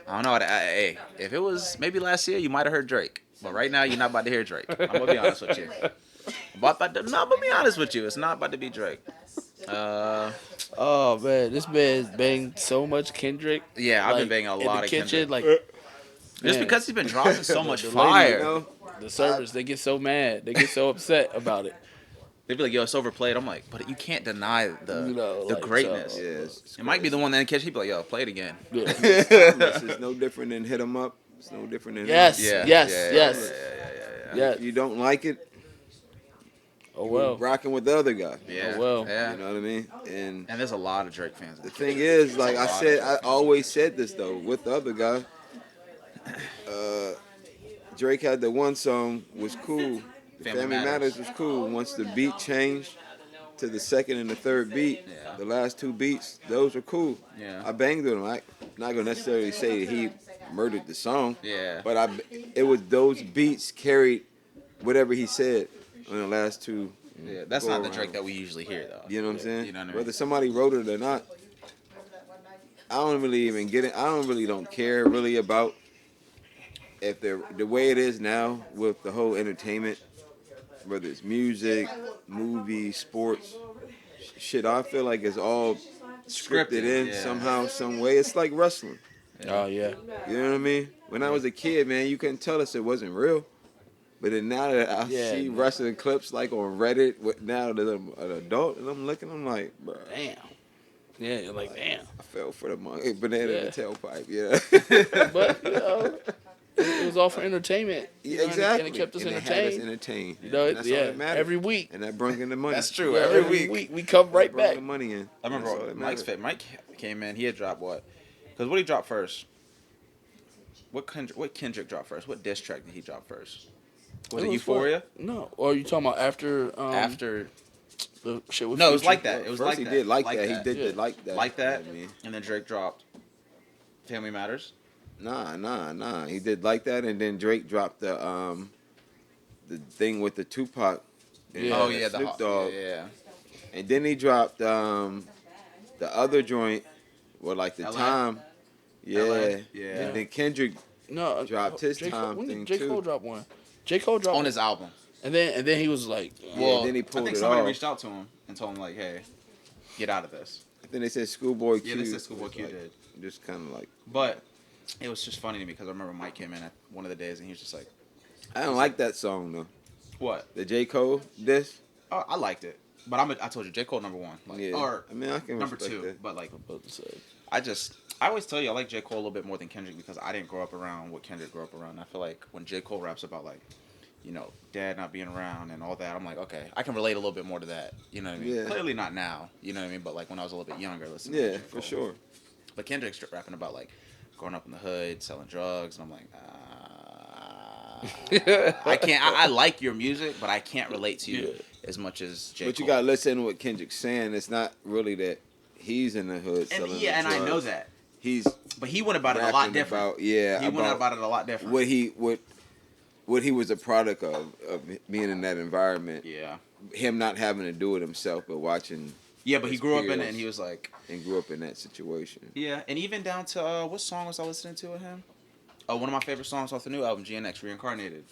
don't know. Hey, if it was maybe last year, you might have heard Drake. But right now, you're not about to hear Drake. I'm gonna be honest with you. I'm gonna be honest with you. It's not about to be Drake. Oh man, this man's banged so much Kendrick. Yeah, I've been like, banging a in lot the of kitchen, Kendrick. like Just man. because he's been dropping so much The lady, fire. You know, The servers, they get so mad. They get so upset about it. They'd be like, "Yo, it's overplayed." I'm like, "But you can't deny the You know, the like, greatness." so- Yeah, it's It might be the one that catch. He'd be like, "Yo, play it again." Yeah. It's timeless. It's no different than Hit 'Em Up. It's no different than Yes. Yeah, Yes. yeah, Yes. yeah. If you don't like it, Oh you're well. rocking with the other guy. Yeah, Oh, well. yeah. You know what I mean? And And there's a lot of Drake fans. the thing is, like I lot of said, I Drake fans. always said this though with the other guy. Drake had the one song was cool. Family Family Matters. Matters was cool. Once the beat changed to the second and the third beat, Yeah. the last two beats, those were cool. Yeah. I banged with him. I'm not gonna necessarily say that he murdered the song, Yeah. but it was those beats carried whatever he said on the last two. Yeah, that's go not the around. Drake that we usually hear, though. You know what I'm saying? You know what I mean? Whether somebody wrote it or not, I don't really even get it. I don't care really about if they're the way it is now with the whole entertainment, whether it's music, movies, sports, shit. I feel like it's all scripted in yeah. somehow, some way. It's like wrestling. Oh yeah. You know what I mean? When I was a kid, man, you couldn't tell us it wasn't real. But then now that I Yeah, see man. wrestling clips like on Reddit, now that I'm an adult and I'm looking, I'm like, bro, Damn. Yeah, you're like damn. I fell for the monkey banana in Yeah. the tailpipe. Yeah, But you know, it was all for entertainment. You know, exactly. And it kept us And it had us entertained. entertained. You know, And that's all that matters. every week. And that brung in the money. That's true. Yeah, every week. we come right Brought back. the money in. I remember That's all that Mike's matters. fit. Mike came in. He had dropped what? Because what did he drop first? What Kendrick dropped first? What diss track did he drop first? Was it It was Euphoria? No. Or are you talking about after After the shit with no, it was Future? like that. It was First like he that. did like that. that. He did Yeah. like that. Like that. I mean, And then Drake dropped Family Matters. nah. He did like that, and then Drake dropped the thing with the Tupac. And Yeah. Oh yeah, the Snoop Dogg. Yeah. And then he dropped the other joint with like the LA? time. Yeah. LA? Yeah. And then Kendrick No, dropped his J. Cole, time when thing, did J. too. Cole drop one? J. Cole dropped On his album. and then he was like, Yeah, then he pulled I think it somebody off. reached out to him and told him like, "Hey, get out of this." then they said Schoolboy Q. Yeah, they said Schoolboy was Q like, did. Just kind of like, But it was just funny to me because I remember Mike came in at one of the days and he was just like, I don't like that song though. "What? The J. Cole diss. Oh, I liked it, but I told you, J. Cole number one, like, Yeah. or I mean, I can number respect two, that. but like, I'm about to say. I always tell you I like J. Cole a little bit more than Kendrick because I didn't grow up around what Kendrick grew up around. I feel like when J. Cole raps about like, you know, dad not being around and all that, I'm like, okay, I can relate a little bit more to that. You know what I mean? Yeah. Clearly not now, you know what I mean? But like when I was a little bit younger, listening to Yeah, J. for Cole. sure. But Kendrick's rapping about like growing up in the hood, selling drugs, and I'm like, I can't. I like your music, but I can't relate to you as much as J. But you Cole. gotta listen to what Kendrick's saying. It's not really that he's in the hood and selling yeah, and the I know drugs. that, He's but he went about it a lot rapping different. about yeah, he went about it a lot different. what he was a product of being in that environment. Yeah, Him not having to do it himself, but watching yeah, but he his grew up in it, peers and he was like, and grew up in that situation. yeah, and even down to what song was I listening to with him? Oh, one of my favorite songs off the new album, GNX Reincarnated.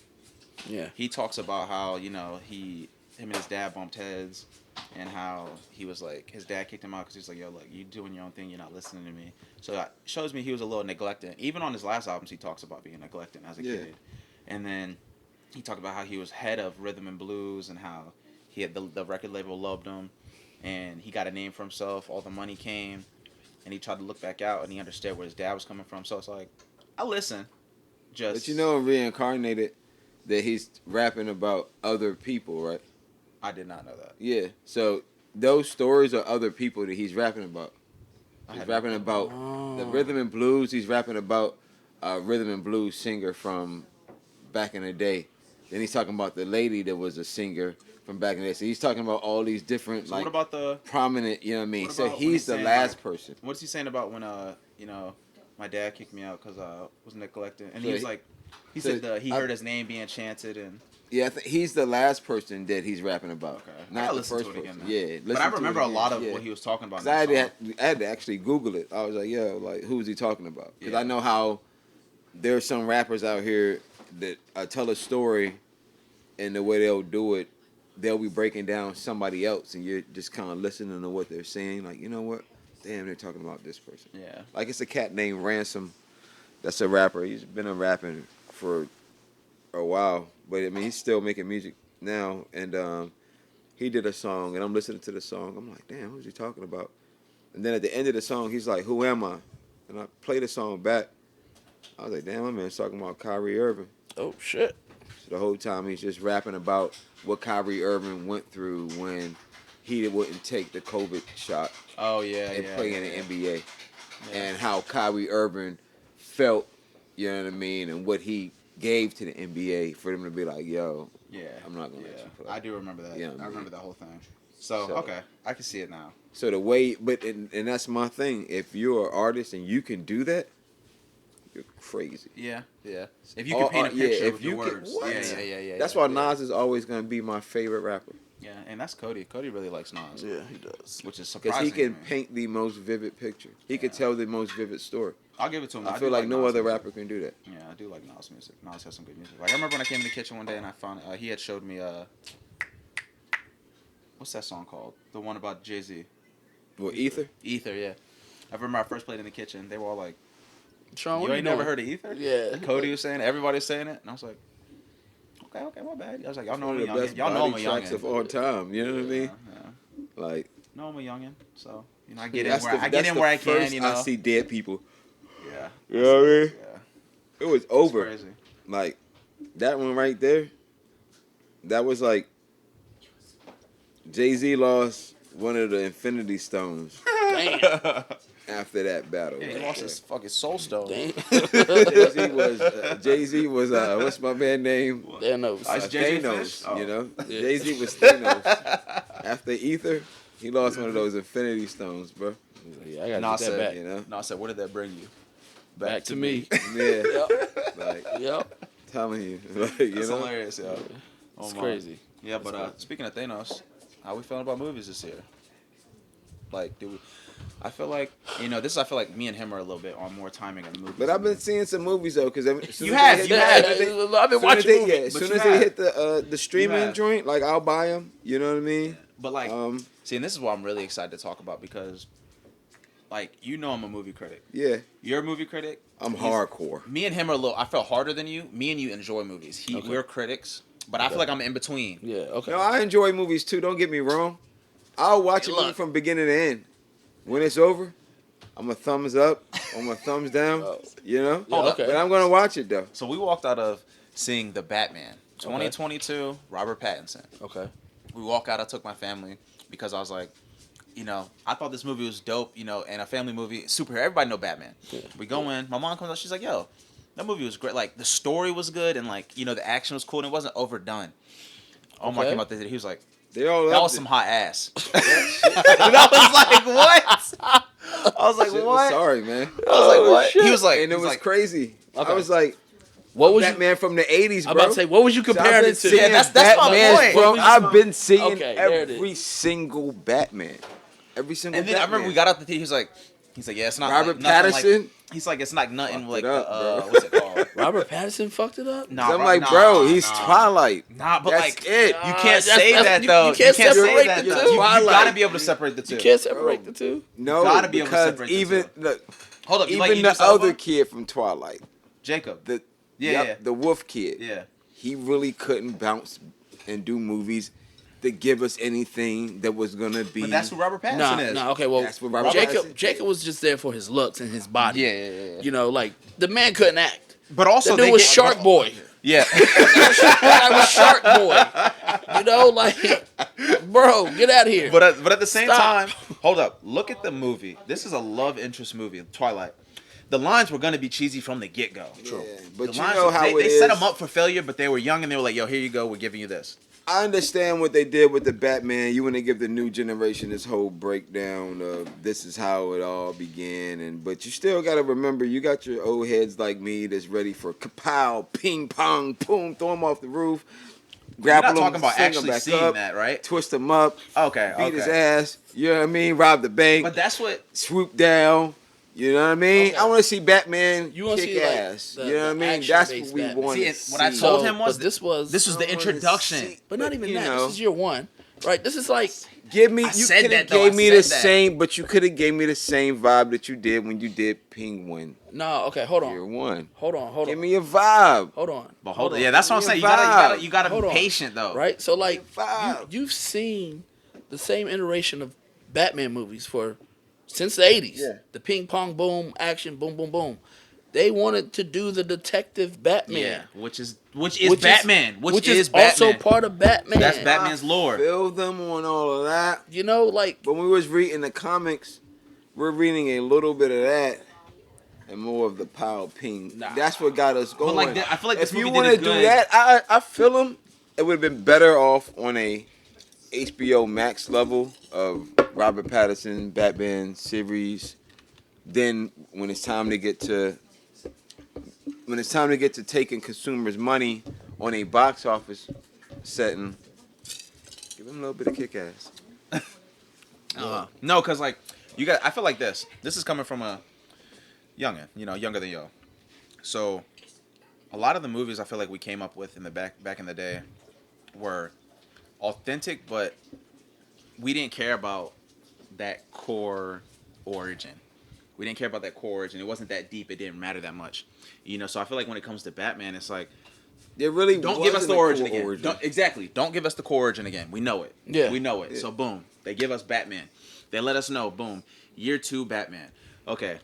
Yeah. He talks about how, you know, him and his dad bumped heads and how he was like, his dad kicked him out because he's like, yo, look, you doing your own thing, you're not listening to me. So that shows me he was a little neglected. Even on his last albums, he talks about being neglected as a Yeah. kid. And then he talked about how he was head of rhythm and blues and how he had the record label loved him and he got a name for himself. All the money came and he tried to look back out and he understood where his dad was coming from. So it's like, I listen. Just, But you know, in Reincarnated, that he's rapping about other people, right? I did not know that. Yeah. So those stories are other people that he's rapping about. I He's had rapping about the rhythm and blues. He's rapping about a rhythm and blues singer from back in the day. Then he's talking about the lady that was a singer from back in the day. So he's talking about all these different, So like, what about the prominent, you know what I mean? what So about when he's he's the saying, last like, person. what's he saying about when you know, my dad kicked me out because I was neglected, and So he was he- like, he so said he I- heard his name being chanted, and Yeah, he's the last person that he's rapping about. okay, I Not gotta the listen first to it again. person. Then. Yeah, but I listen to it remember a again. lot of Yeah. what he was talking about. 'Cause in I that had song. to actually Google it. I was like, yo, like, who's he talking about? Because Yeah. I know how there's some rappers out here that tell a story, and the way they'll do it, they'll be breaking down somebody else, and you're just kind of listening to what they're saying. Like, you know what? Damn, they're talking about this person. Yeah, Like, it's a cat named Ransom. That's a rapper. He's been a rapping for a while, but I mean he's still making music now, and he did a song, and I'm listening to the song. I'm like, damn, who's he talking about? And then at the end of the song, he's like, "Who am I?" And I played the song back. I was like, damn, my man's talking about Kyrie Irving. Oh shit. So the whole time he's just rapping about what Kyrie Irving went through when he wouldn't take the COVID shot Oh yeah, and yeah. play yeah, in the yeah. NBA, Yeah. and how Kyrie Irving felt, you know what I mean, and what he gave to the NBA for them to be like, yo, Yeah. I'm not gonna let you play. I do remember that. Yeah, I man. remember that whole thing. So, So- okay, I can see it now. So the way, and that's my thing. If you're an artist and you can do that, you're crazy. Yeah, yeah. If you can paint a picture with your words. Yeah. That's why Nas is always gonna be my favorite rapper, Yeah, and that's Cody. Cody really likes Nas. Yeah, he does. Which is because surprising. he can to me. paint the most vivid picture. He can tell the most vivid story. I'll give it to him. I do feel like no Nas other music. rapper can do that. Yeah, I do like Nas music. Nas has some good music. Like I remember when I came in the kitchen one day and I found he had showed me what's that song called? The one about Jay-Z. Well, Ether. Ether, yeah. I remember I first played in the kitchen. They were all like, Sean, "You what ain't you never doing? heard of Ether?" Yeah. Cody was saying it. Everybody was saying it, and I was like, "Okay, my bad." I was like, "Y'all know One I'm of a the best youngin. Y'all know I'm a body tracks youngin." of all time. You know what I mean? Yeah. Like, No, I'm a youngin. So I get in that's where I get that's in the where I first can. You know. I see dead people. Yeah. You know what I mean? Yeah. It was It's over. crazy. Like that one right there. That was like Jay-Z lost one of the Infinity Stones Damn. after that battle. Yeah, he right lost there. his fucking soul stone. Damn. Jay-Z was what's my man name? Thanos. Ice Jay-Z Thanos. finished? Oh. You know, Yeah. Jay-Z was Thanos. After Ether, he lost one of those Infinity Stones, bro. Yeah, I gotta Nas get that said, back. You know, No, I said, what did that bring you? Back to me. yeah, Yep. like Yep. telling you, like, you That's know. hilarious, yo. Oh, It's my. crazy. Yeah, but speaking of Thanos, how we feeling about movies this year? Like, do we? I feel like I feel like me and him are a little bit on more timing on movies. But I've been seeing some movies though, because You have. I've been watching movies. As but soon you as they have. hit the streaming have. joint, like I'll buy them. You know what I mean? But like, Um, see, and this is what I'm really excited to talk about because, like, I'm a movie critic. yeah, You're a movie critic. I'm He's- hardcore. Me and him are a little. I feel harder than you. Me and you enjoy movies. Okay. We're critics, but I feel like I'm in between. Yeah. Okay. No, I enjoy movies too. Don't get me wrong. I'll watch a Hey, movie look. from beginning to end. When it's over, I'm a thumbs up or I'm a thumbs down. Oh. You know? Yeah, okay. But I'm gonna watch it though. So we walked out of seeing The Batman 2022, Robert Pattinson. Okay. We walk out. I took my family because I was like, I thought this movie was dope. And a family movie, superhero. Everybody know Batman. Yeah. We go in. My mom comes out. She's like, "Yo, that movie was great. Like the story was good, and like the action was cool, and it wasn't overdone." Omar Okay. came out there. He was like, They all "That loved was it. some hot ass." And I was like, "What?" I was like, Shit was "What?" sorry, man. I was like, "What?" He was like, And it was crazy. Okay. I was like, What was you? Batman from the '80s, bro. I'm about to say, what was you So I've comparing been it to? seeing Yeah, that's my Batman point. from- What was I've you- been seeing Okay, there it every single Batman. Every single And then I Batman. remember we got out the theater. He's like, "Yeah, it's not Robert like, nothing Pattinson? Like, he's like, it's not nothing Fucked like it up, bro. what's it called? Robert Pattinson fucked it up. Nah, I'm bro, like, nah, bro, he's nah. Twilight. Nah, but That's like, it. you can't that's- say that's- that you- though. you can't say separate that the though. two. You Twilight. gotta be able to separate the two. You can't separate Bro. the two. No, gotta be able to because separate the even two. look, Hold up, you like even Idris the other Elba? kid from Twilight, Jacob. the Yeah. the Wolf kid, Yeah. he really couldn't bounce and do movies to give us anything that was gonna be. But that's who Robert Pattinson Nah, is. nah. Okay, well, That's what Robert Jacob Pattinson- was just there for his looks and his body. Yeah. You know, like the man couldn't act. But also, That dude they was get- Shark Boy. Yeah. I was Shark Boy. You know, like, bro, get out of here. But at the same Stop. time, hold up. Look at the movie. This is a love interest movie, Twilight. The lines were gonna be cheesy from the get go. Yeah, but The you lines know were- how they it set is. them up for failure, but they were young and they were like, "Yo, here you go. We're giving you this." I understand what they did with the Batman. You want to give the new generation this whole breakdown of this is how it all began, but you still got to remember you got your old heads like me that's ready for kapow, ping pong, boom, throw them off the roof, You're grapple not talking them, about sling actually them back seeing up, that, right? twist them up, Okay. beat his Okay. ass. You know what I mean? Rob the bank, But that's what. swoop down. You know what I mean? Okay. I want to see Batman You wanna kick see, like, ass. the- you know what I the mean? That's action-based what we Batman. want See, to and see. what I told him was but this was This was the I wanna introduction. see- but not even you that. know. This is year one, right? This is like Give me. I You said could have that, though. gave I me the said that. same, but you could have gave me the same vibe that you did when you did Penguin No, okay, hold Year on. One. Hold on. Give me a vibe. Hold on. But hold on. on. Yeah, that's what I'm Give saying. me a You gotta Hold be on. patient though. Right? So like vibe. you've seen the same iteration of Batman movies since the 80s. Yeah. The ping pong boom, action, boom, boom, boom. They wanted to do the detective Batman. Yeah, which is Batman. Which is also Batman. part of Batman. That's Batman's lore. I feel them on all of that. You know, like But when we was reading the comics, we're reading a little bit of that and more of the Power Ping. Nah. That's what got us going. like I feel like this if you movie want did to a do good- that, I feel them. It would have been better off on a HBO Max level of Robert Pattinson Batman series. Then when it's time to get to taking consumers' money on a box office setting, give them a little bit of kick ass. No, because like I feel like this. This is coming from a youngin, younger than yo. So a lot of the movies I feel like we came up with in the back in the day were authentic, but we didn't care about that core origin. We didn't care about that core origin. It wasn't that deep. It didn't matter that much. So I feel like when it comes to Batman, it's like, There really don't give us wasn't the a origin cool again. origin. Exactly. Don't give us the core origin again. We know it. Yeah. We know it. Yeah. So boom, they give us Batman. They let us know. Boom, Year 2 Batman. Okay,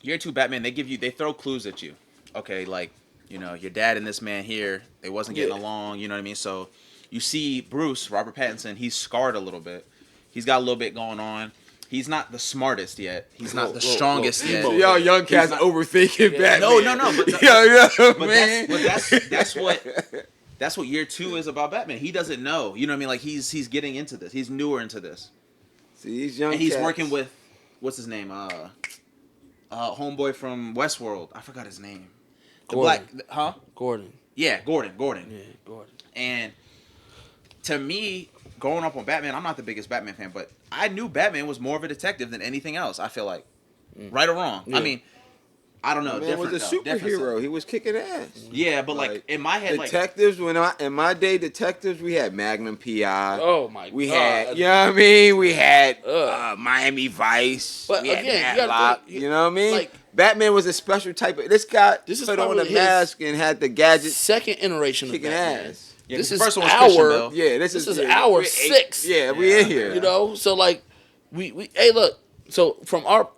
Year 2 Batman. They throw clues at you. Okay, like your dad and this man here, they wasn't getting along. You know what I mean? So you see Bruce, Robert Pattinson. He's scarred a little bit. He's got a little bit going on. He's not the smartest yet. He's not the strongest yet. So y'all young cats not- overthinking Batman. No. But that's what Year 2 is about Batman. He doesn't know. You know what I mean? Like he's getting into this. He's newer into this. See, these young And he's cats, working with what's his name? Homeboy from Westworld. I forgot his name. The Gordon. black Gordon. Yeah, Gordon. Yeah, Gordon. And to me, growing up on Batman, I'm not the biggest Batman fan, but I knew Batman was more of a detective than anything else. I feel like, right or wrong. Yeah. I mean, I don't know. Man was a different superhero. stuff. He was kicking ass. Yeah, but like in my head, like Detectives, in my day, detectives, we had Magnum PI. Oh my We god. had, you know what I mean? We had Ugh. Miami Vice. But we had again, you gotta Matlock. think- You know what I mean? like- Batman was a special type of. This guy This is put on probably a his mask and had the gadgets Second iteration of kicking Batman. ass. yeah, This the is first one was Christian our Bale. Yeah, This is yeah, hour we're 6. Yeah, we Yeah, in here. You know, so like we hey look, so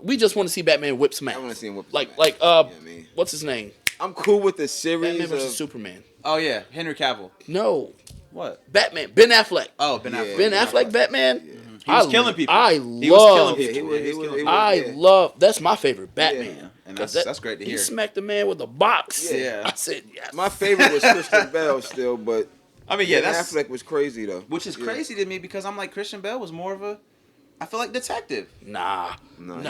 we just want to see Batman whip smack. I want to see him whip. like some like ass. You know what I mean? what's his name? I'm cool with the series Batman of. versus Superman. Oh yeah, Henry Cavill. No, What? Batman. Ben Affleck. Oh, Ben Yeah. Affleck. Ben Affleck Batman. He was killing people. I He was killing love. Yeah, people. I love. That's my favorite Batman. Yeah. And 'Cause that's great to He hear. smacked the man with a box. Yeah. I said yes. My favorite was Christian Bale still, but I mean, yeah, Ben that's Affleck was crazy though. which is Yeah. crazy to me because I'm like Christian Bale was more of a, I feel like detective. Nah. No, Nah.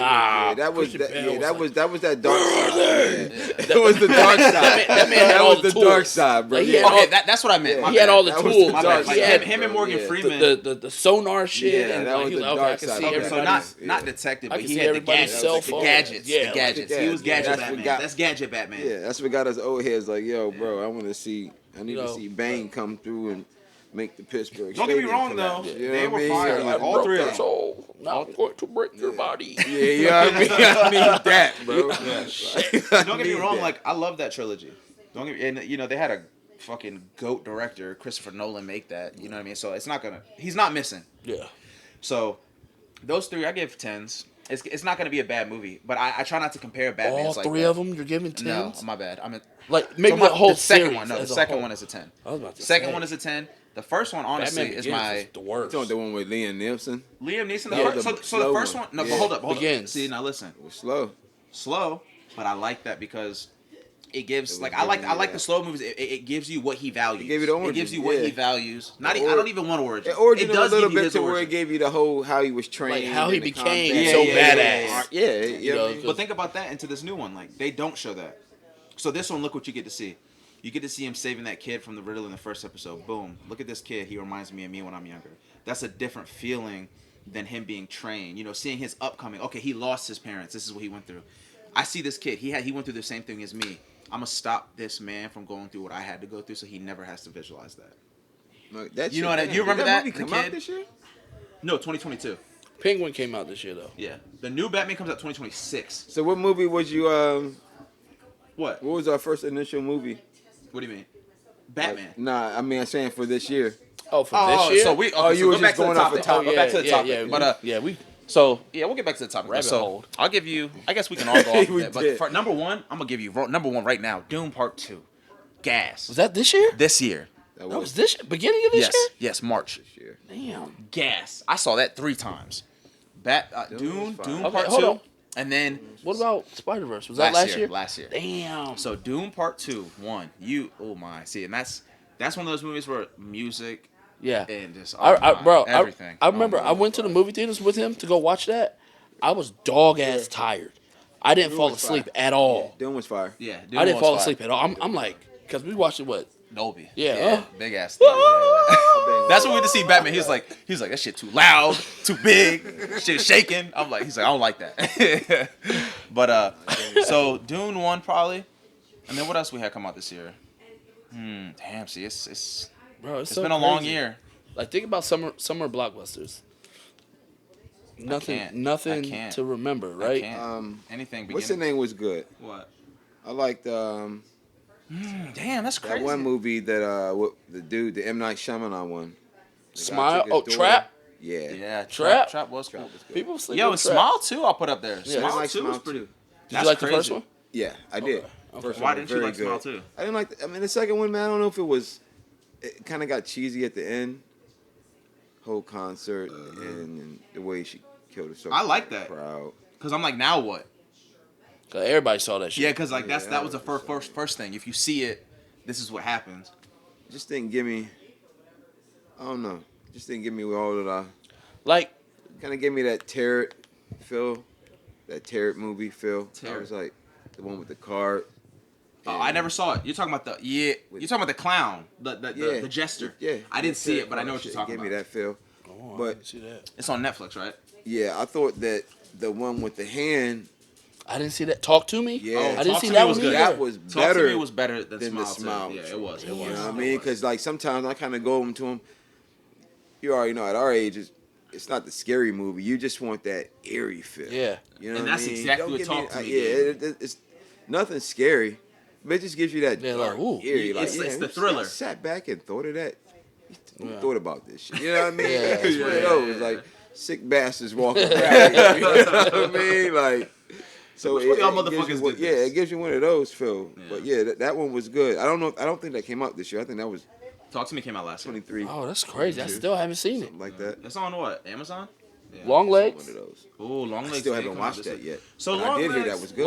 yeah, that was Christian that, Bale yeah, was that like- was that was that dark side. Yeah. It was the dark side. That man had That all was the the tools. dark side, bro. Like, he Yeah. had all- Okay, that's what I meant. Yeah. My He had bad. all the That was tools. My dark bad. Like side, him and bro, Morgan yeah. Freeman. the sonar shit. Yeah, and that like, was he the was like, dark I can side. see Okay, Okay, so everybody's. not detective, I but can he see had the everybody's gadgets. cell The phone. gadgets. Yeah, The like- gadgets. Yeah, He was gadget that's what Batman. got- That's gadget Batman. Yeah, that's what got us old heads like, yo, bro, I want to see. I need You to know, see Bane come through and make the Pittsburgh. Don't get me Stadium wrong, collapse. though. You know They what were I mean? fire, like, all three of them. So now I'm going to break your body. Yeah, you know what I mean? I need that, bro. Don't get me wrong. Like I love that trilogy. Don't get me, and they had a fucking GOAT director, Christopher Nolan, make that. You know what I mean? So it's not gonna. He's not missing. Yeah. So those three, I give 10s. It's not gonna be a bad movie, but I try not to compare Batman. All like three that. of them, you're giving No, 10s? my bad. I mean, Like maybe the whole second series one. No, the as a second whole. one is a 10. I was about to Second say. one is a 10. The first one, honestly, Batman is Begins my is the worst. You the one with Liam Neeson? Liam Neeson. Yeah, The first, the so the slow first one. one. No, Yeah. but hold up. Begins. See, now listen. It was slow. Slow, but I like that because it gives was like I like giving you the that. slow movies. It gives you what he values. It gave you the It origin, gives you what yeah. he values. Not The I or- don't even want origin. It origin It does a little give you bit his to where origin. it gave you the whole how he was trained, Like, how he and the became combat. so badass. Yeah, You know, yeah. But think about that into this new one. Like they don't show that. So this one, look what you get to see. You get to see him saving that kid from the Riddler in the first episode. Boom! Look at this kid. He reminds me of me when I'm younger. That's a different feeling than him being trained. Seeing his upcoming. Okay, he lost his parents. This is what he went through. I see this kid. He went through the same thing as me. I'm gonna stop this man from going through what I had to go through, so he never has to visualize that. Look, that You know shit- what I- damn, you remember did that, movie the come out kid? this year? No, 2022. Penguin came out this year though. Yeah. The new Batman comes out 2026. So what movie was you? What? What was our first initial movie? What do you mean? Batman. Nah, I mean I'm saying for this year. Oh, for this year. So we. Okay, Oh, you so were go back just to the going off the topic. top. Go back to the topic. Yeah, But yeah, we So yeah, we'll get back to the topic. Rabbit So hole. I'll give you. I guess we can all go off We of that. But did. for number one, I'm gonna give you number one right now. Doom Part 2. Gas. was that this year? This year. That was this beginning of this Yes. Yes. March. year. year. Damn. Gas. I saw that 3 times. Dune was fine. Doom Okay, Part hold 2, on. and then What about Spider Verse? Was that last year? Last year. Damn. So Doom Part 2, 1. Oh my. See, and that's one of those movies where music Yeah. and just I Oh, remember my. I went to the movie theaters with him to go watch that. I was dog ass tired. I didn't fall was asleep fire. at all. Doom was fire. Yeah, I didn't fall asleep at all. I'm like, because we watched it what? Dolby. Yeah. Big ass. Theater, yeah. That's when we went to see Batman. He was like, that shit too loud, too big, shit shaking. I'm like, he's like, I don't like that. But so Dune 1 probably, and then what else we had come out this year? Damn, see, it's Bro, it's so been a long crazy. year. Like think about summer blockbusters. can't. Nothing I can't. to remember, I right? can't. Anything. What's the beginning- name was good? What? I liked Damn, that's crazy. that one movie that the M Night Shyamalan one. The guy Smile. took his Oh, daughter- Trap. Yeah. Yeah, Trap? Trap was cool. People sleep. Yo, on and Trap. Smile 2 I'll put up there. Yeah. Smile I like 2 was Smile pretty. too. Did you like the first one? Yeah, I did. Okay. First Why one didn't was you very like Smile good. 2? I didn't like. I mean, the second one, man. I don't know if it kind of got cheesy at the end. Whole concert and the way she killed herself. I like that. Proud. Cause I'm like, now what? 'Cause everybody saw that shit. Yeah, cause like Yeah, that was the that was first thing. If you see it, this is what happens. Just didn't give me. I don't know. Just didn't give me all of the. Like Kind of gave me that Tenet feel, that Tenet movie feel. I Tenet. was like, the one with the card. Oh, I never saw it. You're talking about You're talking about the clown, the jester. Yeah. I didn't see it, but I know what Shit, you're talking Gave about. me that feel. oh, I But- didn't see that. It's on Netflix, right? Yeah, I thought that the one with the hand, I didn't see that. Talk to me. Yeah. I Talk didn't to see Me that was one good. either. that was Talk better to Me was better than than Smile. the Smile. too. Yeah, it was. It You was. know what I mean? Because like sometimes I kind of go into them. You already know at our age, it's not the scary movie. You just want that eerie feel. Yeah. You know And what that's I mean? exactly Don't what give Talk to Me Yeah, did. it's nothing scary, but it just gives you that Yeah, like, dark, ooh. eerie. Like, It's- it's yeah, the you thriller. Sat back and thought of that. Who Yeah. thought about this shit? You know what I mean? Yeah. It's one of Yeah, those yeah, like sick bastards walking around. You know what I mean? Like. So Which one of y'all gives you motherfuckers one- did yeah, this? it gives you one of those, Phil. Yeah. But yeah, that one was good. I don't know. I don't think that came out this year. I think that was Talk to Me came out last year. 23, Oh, that's crazy. I still haven't seen it. something like that. It's on what? Amazon? Yeah. Long One legs. of those. Ooh, Long I Legs. still did haven't come out watched this that year. yet. So But Long I did hear Legs- that was good.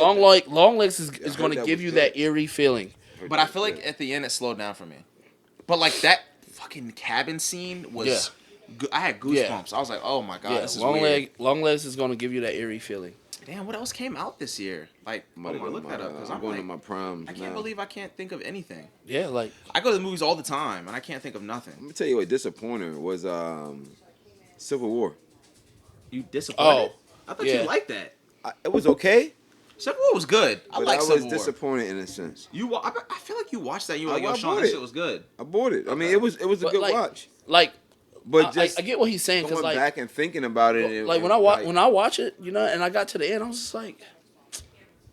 Long legs is I going heard to that give was you good. that eerie feeling. Heard But that I was feel like good. at the end it slowed down for me. But like that fucking cabin scene was. Yeah. I had goosebumps. I was like, oh my god, Yeah, this is weird. long legs is going to give you that eerie feeling. Damn, what else came out this year? Like, I'm I'm about to gonna go look to that my- up because I'm I'm going like, to my proms I can't now. believe I can't think of anything. Yeah, like I go to the movies all the time and I can't think of nothing. Let me tell you what disappointed was Civil War. You disappointed? Oh, I thought yeah. you liked that. It was okay, Civil War was good. I but like I Civil was War. disappointed in a sense. I feel like you watched that. And you were like, I yo, Sean, bought this it. shit was good. I bought it. I mean, it was a But, good like, watch. like But just I get what he's saying because going like back and thinking about it, and, like when I watch it, you know, and I got to the end, I was just like,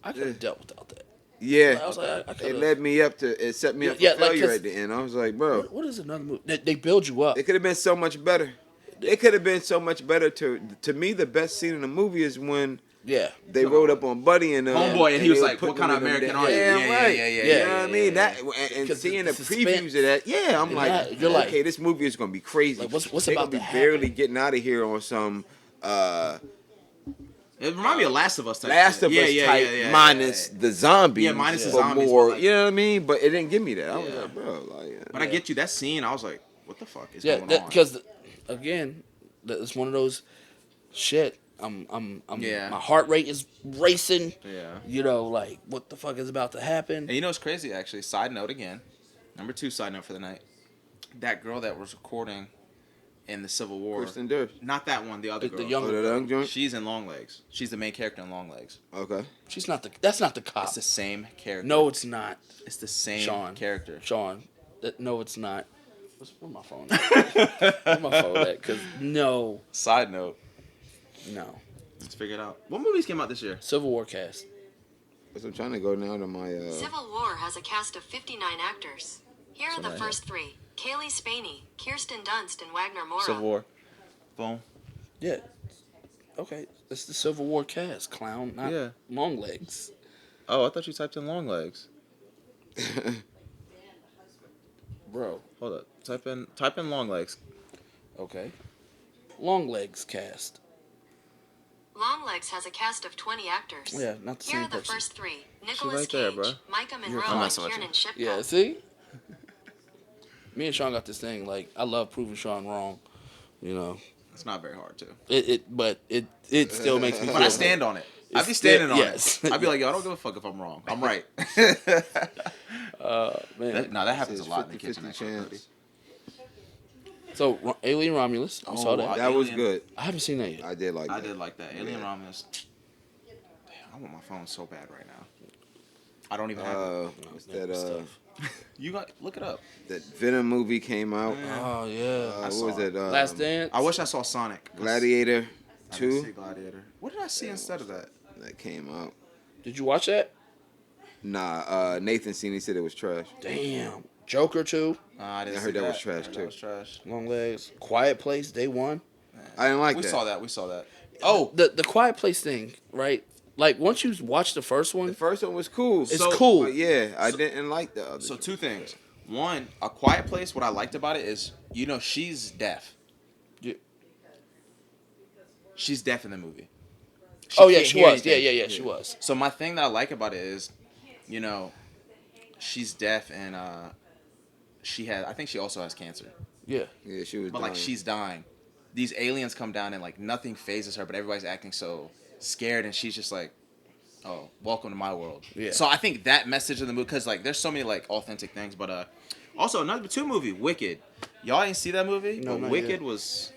I could have Yeah. dealt without that. yeah, I was like, I it could've. led me up to it set me up for Yeah, like, failure 'cause- at the end. I was like, bro, What is another movie? They build you up. it could have been so much better. It could have been so much better. To me, the best scene in the movie is when Yeah, they rode up on Buddy and Homeboy, and he was they were like, putting what kind of them in American them are you? damn Yeah, right. yeah, yeah, You yeah, know what I yeah, mean? yeah. That and 'Cause seeing the the suspense. previews of that, yeah, I'm And like, that- you're like- okay, this movie is gonna be crazy. Like, what's They're about gonna to be happen? barely getting out of here on some It reminded me of Last of Us type Last shit. of Us Yeah, type yeah, yeah, minus yeah. the zombies. Yeah, minus the but zombies, more, but like- you know what I mean? But it didn't give me that. I was Yeah. like, bro, like, But I get you. That scene, I was like, what the fuck is yeah, going on? because again, it's one of those shit. I'm Yeah. my heart rate is racing. Yeah. You know, like what the fuck is about to happen? And you know what's crazy, actually? Side note again. Number 2 side note for the night. That girl that was recording in the Civil War. Kristen Durst. Not that one, the other The girl. young- Oh, the young joint? She's in Long Legs. She's the main character in Long Legs. Okay. She's not the. That's not the cop. It's the same character. No, it's not. It's the same Sean. character. Sean. No, it's not. Where's my phone at? Where's my phone at? Because no. Side note. No. Let's figure it out. What movies came out this year? Civil War cast. So I'm trying to go now to my. Civil War has a cast of 59 actors. Here are the Sorry. first three: Kaylee Spaney, Kirsten Dunst, and Wagner Moura. Civil War. Boom. Yeah. Okay. It's the Civil War cast, clown, not Yeah. long legs. Oh, I thought you typed in long legs. Bro. Hold up. Type in long legs. Okay. Long legs cast. Longlegs has a cast of 20 actors. Yeah, not the Here same are the person. first three: Nicolas right there, Cage, bro. Micah Monroe, I'm and messing with Kiernan you. Shipka. Yeah, see? Me and Sean got this thing, like, I love proving Sean wrong. You know. It's not very hard to. But it still makes me feel But I stand on it. I be It's standing still- on yes. it. I be like, yo, I don't give a fuck if I'm wrong. I'm right. man. that happens a It's lot in the 50-50 kitchen. actually, Cody. chance. So Alien Romulus, I saw that. That was Alien. good. I haven't seen that yet. I did like. I that. did like that. Alien Yeah. Romulus. Damn, I want my phone so bad right now. I don't even have it. What's that? You got look it up. That Venom movie came out. Oh yeah. What saw was it? Last Dance. I wish I saw Sonic. Gladiator I didn't see 2 Gladiator. What did I see instead of that? that came out. Did you watch that? Nah, Nathan seen. He said it was trash. Damn. Joker 2. I didn't I see heard that was I trash, heard too. That was trash. Long legs. Quiet Place. Day 1. I didn't like We that. saw that. We saw that. Oh, The Quiet Place thing, right? Like once you watch the first one, The first one was cool. it's So- cool. But yeah, I didn't like the other. so two things. One, A Quiet Place. What I liked about it is, she's deaf. Yeah. She's deaf in the movie. Oh yeah, can't she hear was. anything. Yeah, she was. So my thing that I like about it is, she's deaf and I think she also has cancer. Yeah. Yeah, she was. But like dying. she's dying. These aliens come down and like nothing phases her, but everybody's acting so scared and she's just like, oh, welcome to my world. Yeah. So I think that message in the movie, because like there's so many like authentic things, but also another two movie, Wicked. Y'all didn't see that movie? No, But not Wicked yet. was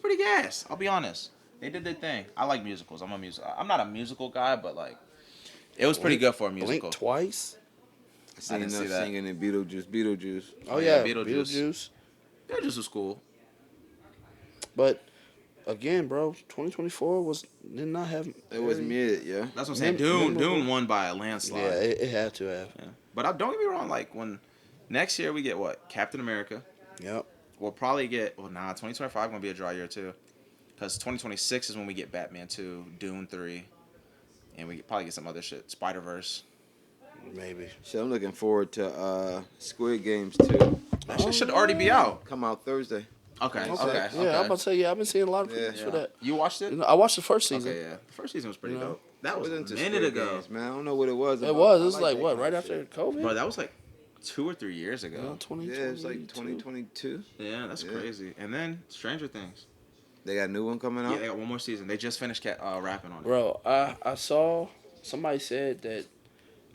pretty gas. I'll be honest. They did their thing. I like musicals. I'm not a musical guy, but like it was pretty good for a musical. Blink twice. I seen didn't her see that. singing in Beetlejuice. Oh yeah, yeah, Beetlejuice. Beetlejuice. That just was cool. But again, bro, 2024 did not have. It was mid, yeah. That's what I'm saying. Memorable. Dune won by a landslide. Yeah, it had to have. Yeah. But don't get me wrong, like when next year we get what? Captain America. Yep. We'll probably get 2025 gonna be a dry year too. Because 2026 is when we get Batman 2, Dune 3, and we probably get some other shit. Spider-Verse. Maybe. So I'm looking forward to Squid Games too. That shit should already be out. Come out Thursday. Okay. Okay. Okay. Yeah, I'm about to say I've been seeing a lot of Yeah. previews for that. You watched it? You know, I watched the first season. Okay, yeah. The first season was pretty You know? dope. That was into a minute Squid ago. Games, man. I don't know what it was. It was. It I was like that what? kind Right of after shit. COVID. Bro, that was like 2 or 3 years You know, ago. 2020. Yeah, it's like 2022. Yeah, that's Yeah. crazy. And then Stranger Things. They got a new one coming out. Yeah, they got one more season. They just finished rapping on it. Bro, I saw somebody said that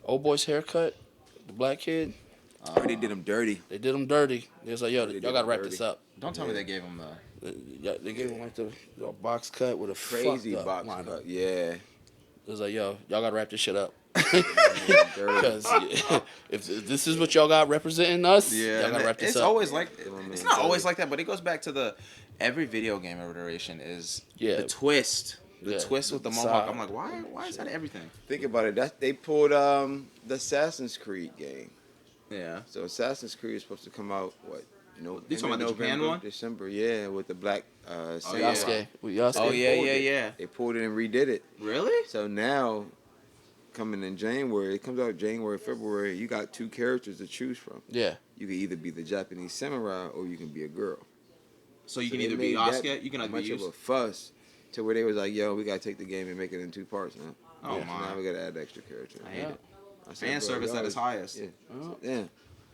old boy's haircut, the black kid, They did them dirty. they did him dirty. They was like, yo, They did y'all gotta him wrap dirty. this up. Don't tell me they gave him the. They gave him like the box cut with a Crazy fucked up box lineup. cut. Yeah. It was like, yo, y'all gotta wrap this shit up. Dirty. Because if this is what y'all got representing us, Yeah, y'all and gotta wrap this it's up. always like Yeah, my man it's not Joey. always like that, but it goes back to every video game iteration is Yeah. the twist, Yeah. twist with the The mohawk. side. I'm like, why is that everything? Think about it. They pulled the Assassin's Creed game. Yeah, So Assassin's Creed is supposed to come out what? No, You talking about the Japan November, one? December, yeah, with the black samurai. yeah. Yasuke. With Yasuke. Oh, yeah, pulled yeah, it. yeah. They pulled it and redid it. Really? So now, coming in January, it comes out January, February. You got 2 characters to choose from. Yeah. You can either be the Japanese samurai or you can be a girl. So you So can they either be made that Asuka, you can either be much of a used. fuss to where they was like, "Yo, we gotta take the game and make it in 2 parts now." Oh So now my, we gotta add extra characters. I hate Yeah. it. I said, Fan bro, service y'all at is- its highest. Yeah, Oh. yeah.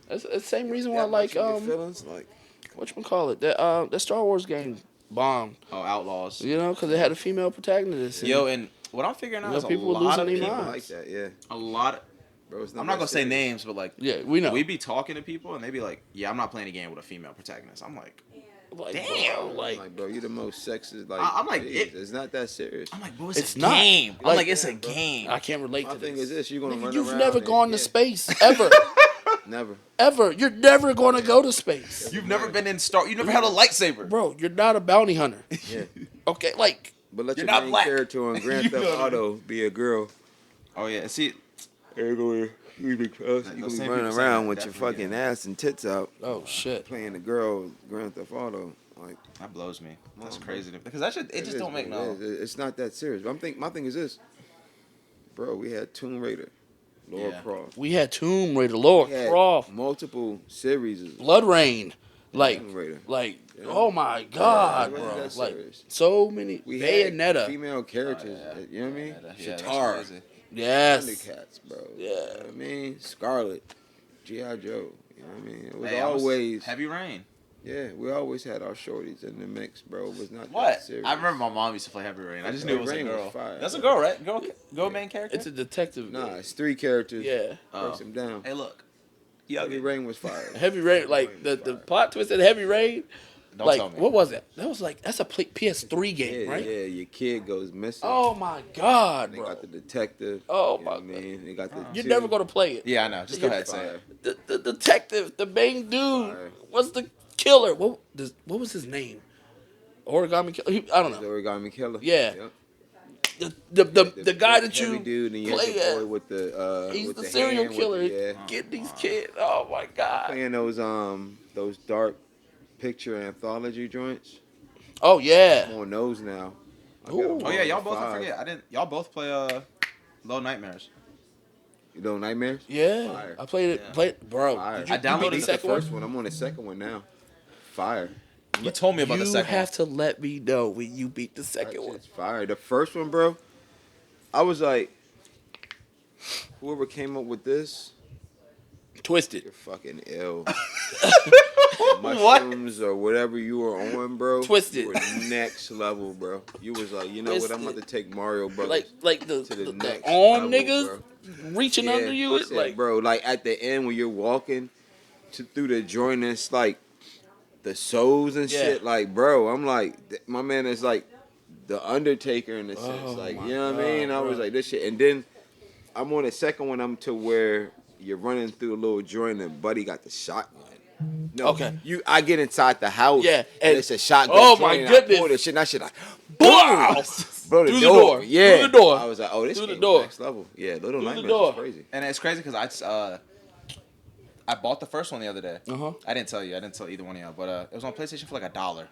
That's the same reason why, That like, much in your feelings, like whatchamacallit, that Star Wars game bombed, Oh, Outlaws. you know, because it had a female protagonist. And, Yo, and what I'm figuring out You know, is people a lot losing of their people, people minds. like that. Yeah, a lot. Of, bro. It's I'm not that gonna say serious. names, but like yeah, we know. we be talking to people and they be like, "Yeah, I'm not playing a game with a female protagonist." I'm like, like, damn, bro, Like, bro, you the most sexist. Like, I'm like, jeez, it's not that serious. bro, It's not. game. I'm Like- like, it's a game. I can't relate My to thing this. is this: you're gonna Nigga, run you've around never and- gone to yeah. space ever. Never. Ever. You're never going to go to space. You've never been in Star. You never had a lightsaber. Bro, you're not a bounty hunter. Yeah. Okay, like, But let You're your not main black. character on Grand You Theft know what I Auto be a girl. Oh yeah. See, You gonna be Those same running people say around that, with your definitely, fucking yeah. ass and tits out, oh, shit. playing the girl with Grand Theft Auto. Like, that blows me. That's Oh, crazy. Because that should. It just is don't make what no. it is. It's not that serious. But my thing is this, bro. We had Tomb Raider, Lara Yeah. Croft. We had Tomb Raider, Lara We had Croft, multiple series. Blood Rain. Like, Tomb Raider. like, Yeah. oh my God, it wasn't bro. that Like, serious. so many. We had Bayonetta. female characters. Oh, yeah. You know what I mean? Yeah, that's Shatara, crazy. Yes. Thundercats, bro. Yeah. You know what I mean? Scarlet, G.I. Joe. You know what I mean? It was Hey, I was- always. Heavy Rain. Yeah, we always had our shorties in the mix, bro. It was not that What? serious. I remember my mom used to play Heavy Rain. I just knew it was a Heavy Rain girl. was fire. That's a girl, right? Girl main character. It's a detective. Nah, it's 3 characters. Yeah. Oh. Breaks them down. Hey, look. Heavy Youngin. Rain was fire. Heavy Rain, like, the plot twist in Heavy Rain. Don't Like, tell me. what was it? That was like, that's a PS3 game, Yeah, right? yeah, your kid goes missing. Oh my God, They bro. got the detective. Oh, you know my what I mean? They got the You're two. never going to play it. Yeah, I know. Just go You're ahead, say it. The detective, the main dude, Fire. was the killer. What was his name? Origami Killer? I don't The know. Origami Killer. Yeah. Yep. The guy that heavy you dude, and you play had the boy as. with the He's with the the serial hand with killer. yeah. Get these kids. Oh my God. Playing those dark picture anthology joints. Oh yeah. I'm on those now. I got Ooh. them Oh yeah, all y'all on both. I 5. forget. I didn't. Y'all both play Low Nightmares. You know Nightmares? Yeah. Fire. I played it. Yeah. Played, bro. Fire. Did you, I downloaded you beat the the second first one. one. I'm on the second one now. Fire. You told me about the You second have to let me know when you beat the That second one. shit's fire. The first one, bro. I was like, whoever came up with this, Twisted. you're fucking ill. Mushrooms or whatever you were on, bro. Twisted. You were next level, bro. You was like, you know what? I'm about to take Mario Brothers Like the to the the next arm level, niggas bro. reaching under you. I It's said, like bro, like at the end when you're walking through the joint, it's like the souls and Yeah. shit. Like, bro, I'm like, my man is like the Undertaker in a sense. Oh Like, my you know what I mean? God, I was bro. like, this shit. And then I'm on the second one, I'm to where you're running through a little joint and Buddy got the shotgun. No, Okay. I get inside the house. Yeah, and and- it's a shotgun. oh joint, my and goodness. I pull this shit, and that shit like, Wow. boom, bro, Through the door. Yeah, Through the door. I was like, oh, this Through the game door. next level. Yeah, Little Through the Nightmares door. is crazy. And it's crazy because I bought the first one the other day. Uh-huh. I didn't tell you. I didn't tell either one of y'all. But it was on PlayStation for like $1.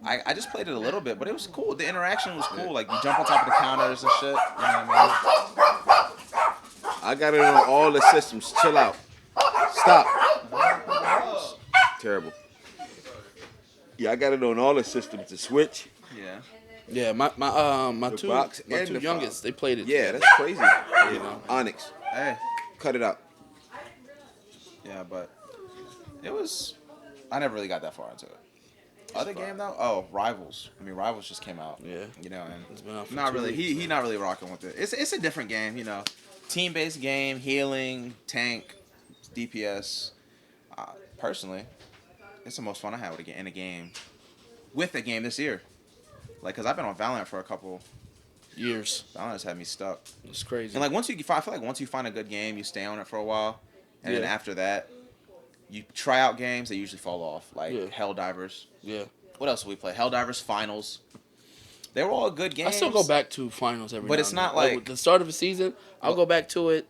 I just played it a little bit, but it was cool. The interaction was cool. Like you jump on top of the counters and shit. You know what I I got it on all the systems. Chill out. Stop. Terrible. Yeah, I got it on all the systems. The Switch. mean? Yeah. yeah, my The two box my and two the youngest file. they played it. Yeah, that's crazy. You know. Onyx. Hey. Cut it out. Yeah, but it was. I never really got that far into it. Other game though, oh, Rivals. I mean, Rivals just came out. Yeah. You know, and It's been out for not 2 really. weeks. He not really rocking with it. It's a different game, you know, team-based game, healing, tank, DPS. Personally, it's the most fun I had with in a game. With a game this year, like, cause I've been on Valorant for a couple. Years. Valorant's had me stuck. It's crazy. And like I feel like once you find a good game, you stay on it for a while, and then Yeah. after that, you try out games. They usually fall off, like Yeah. Helldivers. yeah. What else did we play? Helldivers Finals. They were all good games. I still go back to finals every. But now it's and not then. like- with the start of a season. I'll go back to it,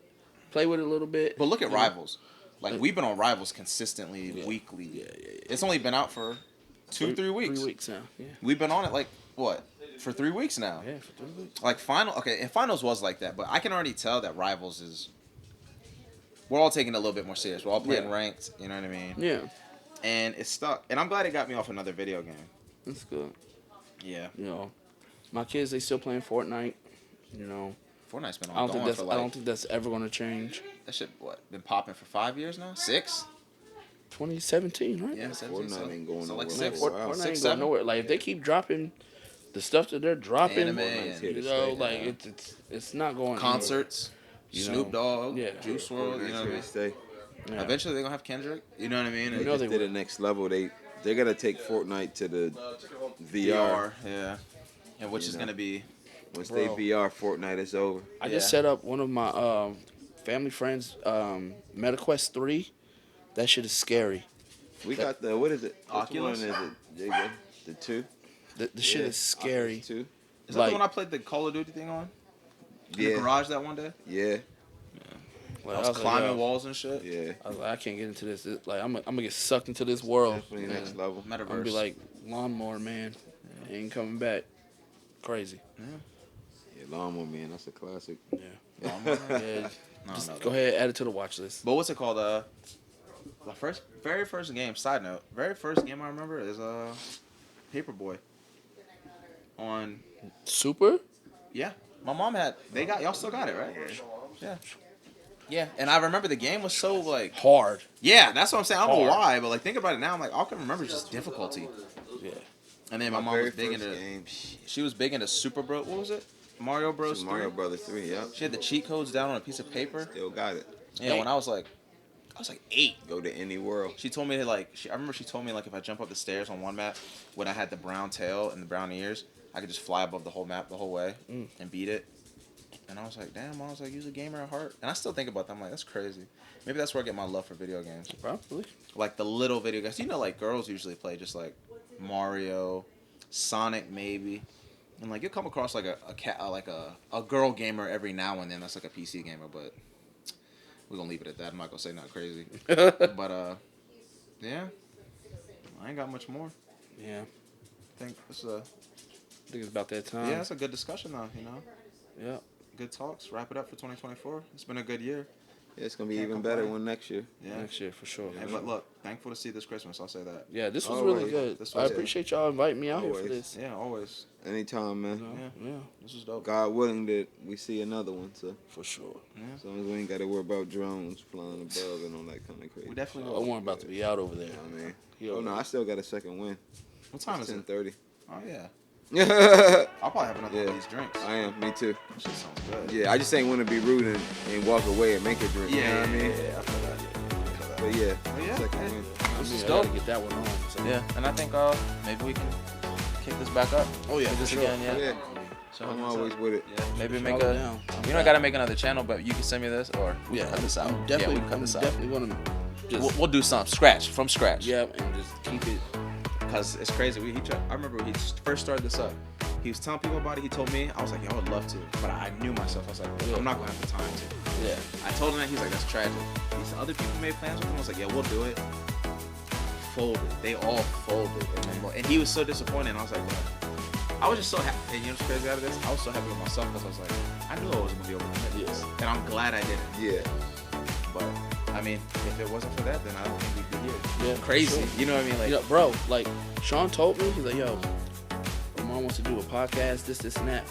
play with it a little bit. But look at you know. Rivals. Like we've been on Rivals consistently, Yeah. weekly. Yeah. It's only been out for 3 weeks. 3 weeks now. Yeah. We've been on it like what? For 3 weeks now. Yeah, for 3 weeks. Like and Finals was like that, but I can already tell that Rivals is. We're all taking it a little bit more serious. We're all playing Yeah. ranked. You know what I mean? Yeah, And it's stuck. And I'm glad it got me off another video game. that's good. Yeah. You know, my kids they still playing Fortnite. You know, Fortnite's been I don't think ongoing that's for like I don't think that's ever gonna change. that shit. What been popping for 5 years now? 6? 2017, right? Yeah, Fortnite ain't going so nowhere. like Man, 6. Wow. Fortnite ain't 6, going 7? nowhere. Like if they keep dropping the stuff that they're dropping, Anime Fortnite's here you to know, stay. like it's not going Concerts, You Snoop know, Dogg, yeah. Juice WRLD. You know what I mean? Stay. anywhere. Yeah. Eventually they're gonna have Kendrick. You know what I mean? They And know just they did will. the next level. They're gonna take Fortnite to the VR. VR, yeah. And which You is know. gonna be Once Bro. they VR, Fortnite is over. I just Yeah. set up one of my family friends MetaQuest 3 That shit is scary. We got the what is it? Which Oculus? one is it? Jacob? The 2. The shit Yeah, is scary. Oculus 2. Is that Like- the one I played the Call of Duty thing on? In the Yeah, garage that one day? yeah, Like, I was like, climbing yo, walls and shit. yeah. I was like, I can't get into this. Like, I'm gonna get sucked into this world. Definitely next level. Metaverse. I'm gonna be like, lawnmower man, ain't coming back. Crazy. Yeah, Lawnmower Man, that's a classic. Yeah. Lawnmower Man? Yeah. No, Just no, go no. ahead, add it to the watch list. But what's it called? The very first game. Side note, very first game I remember is Paperboy. On Super? yeah, my mom had. Y'all still got it, right? Yeah. Yeah, and I remember the game was so like. Hard. Yeah, that's what I'm saying. I don't know Hard. why, but like think about it now. I'm like, all I can remember is just difficulty. Yeah. And then my mom very was big first into. game. She was big into Super Bro. What was it? Mario Bros. Super Mario 3? Brothers 3. Yep. She had the cheat codes down on a piece of paper. Still got it. Yeah, when I was like 8. Go to any world. She told me to like. I remember she told me like if I jump up the stairs on one map, when I had the brown tail and the brown ears, I could just fly above the whole map the whole way and beat it. And I was like, damn. I was like, you're a gamer at heart. And I still think about that. I'm like, that's crazy. Maybe that's where I get my love for video games. Probably. Like the little video games. You know, like girls usually play just like Mario, Sonic maybe. And like you'll come across like a girl gamer every now and then that's like a PC gamer, but we're gonna leave it at that. I'm not gonna say nothing crazy. But yeah. I ain't got much more. Yeah. I think it's I think it's about that time. yeah, it's a good discussion though, you know. Yeah. Good talks. Wrap it up for 2024. It's been a good year. Yeah, it's gonna be Can't even better complain. one next year. Yeah. Next year for sure. Hey, but look, thankful to see this Christmas. I'll say that. Yeah, this was Always. really good. This I was- appreciate y'all inviting me out here for Always. this. Yeah, always. Anytime, man. Yeah, This was dope. God willing that we see another one, so for sure. as long as we ain't got to worry about drones flying above and all that kind of crazy. We definitely I will. want about to be out over there. You know what I mean? He Oh over no, there. I still got a second win. What time is it? 10:30. Oh yeah. I I'll probably have another one Yeah. of these drinks. am. Me too. That shit sounds good. Yeah, I just ain't want to be rude and walk away and make a drink. Yeah, you know what I mean? I feel that. But yeah, yeah, second hey. win. This is I gotta dope. get that one on. So. Yeah, and I think maybe we can kick this back up. Oh yeah, Do for this sure. again, yeah. Yeah, So I'm always with it. yeah, maybe make Follow a. down. You don't gotta make another channel, but you can send me this, or we can cut this out. I'm definitely, yeah, we can cut this out. definitely gonna just We'll do something from scratch. yeah, and just keep it. Because it's crazy. I remember when he first started this up. He was telling people about it. He told me. I was like, yeah, I would love to. But I knew myself. I was like, I'm not going to have the time to. Yeah, I told him that. He's like, that's tragic. These other people made plans with him. I was like, yeah, we'll do it. Folded. They all folded. And he was so disappointed. And I was like, well, I was just so happy. And you know what's crazy out of this? I was so happy with myself because I was like, I knew I wasn't going to be able to make this. And I'm glad I didn't. Yeah. But, I mean, if it wasn't for that, then I don't think we'd be here. yeah, Crazy. for sure. You know what I mean? Like, You know, bro, like Sean told me, he's like, yo, my mom wants to do a podcast, this, and that.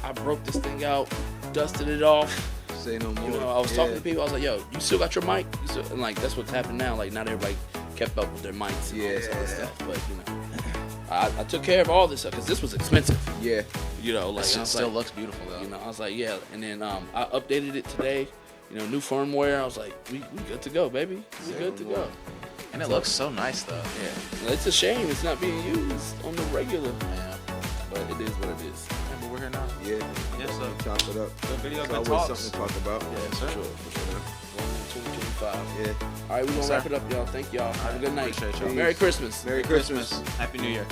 I broke this thing out, dusted it off. Say no more. You know, I was talking Yeah. to people. I was like, yo, you still got your mic? And like, that's what's happened now. Like, not everybody kept up with their mics and all this other Yeah. stuff. But, you know, I took care of all this stuff because this was expensive. Yeah. You know, like, it I was still like, looks beautiful, though. you know, I was like, yeah. And then I updated it today. You know, new firmware. I was like, we good to go, baby. We good to go. And it looks so nice, though. Yeah. It's a shame it's not being used on the regular. Yeah. But it is what it is. Yeah, but we're here now. Yeah. Yes, sir. Chop it up. Good video, There's good always talks. something to talk about. Yeah, for sure. For sure. Going into 2025. Yeah. All right, we're going to sir. wrap it up, y'all. Thank y'all. Have a good night. Appreciate y'all. Merry Christmas. Merry Christmas. Happy New Year.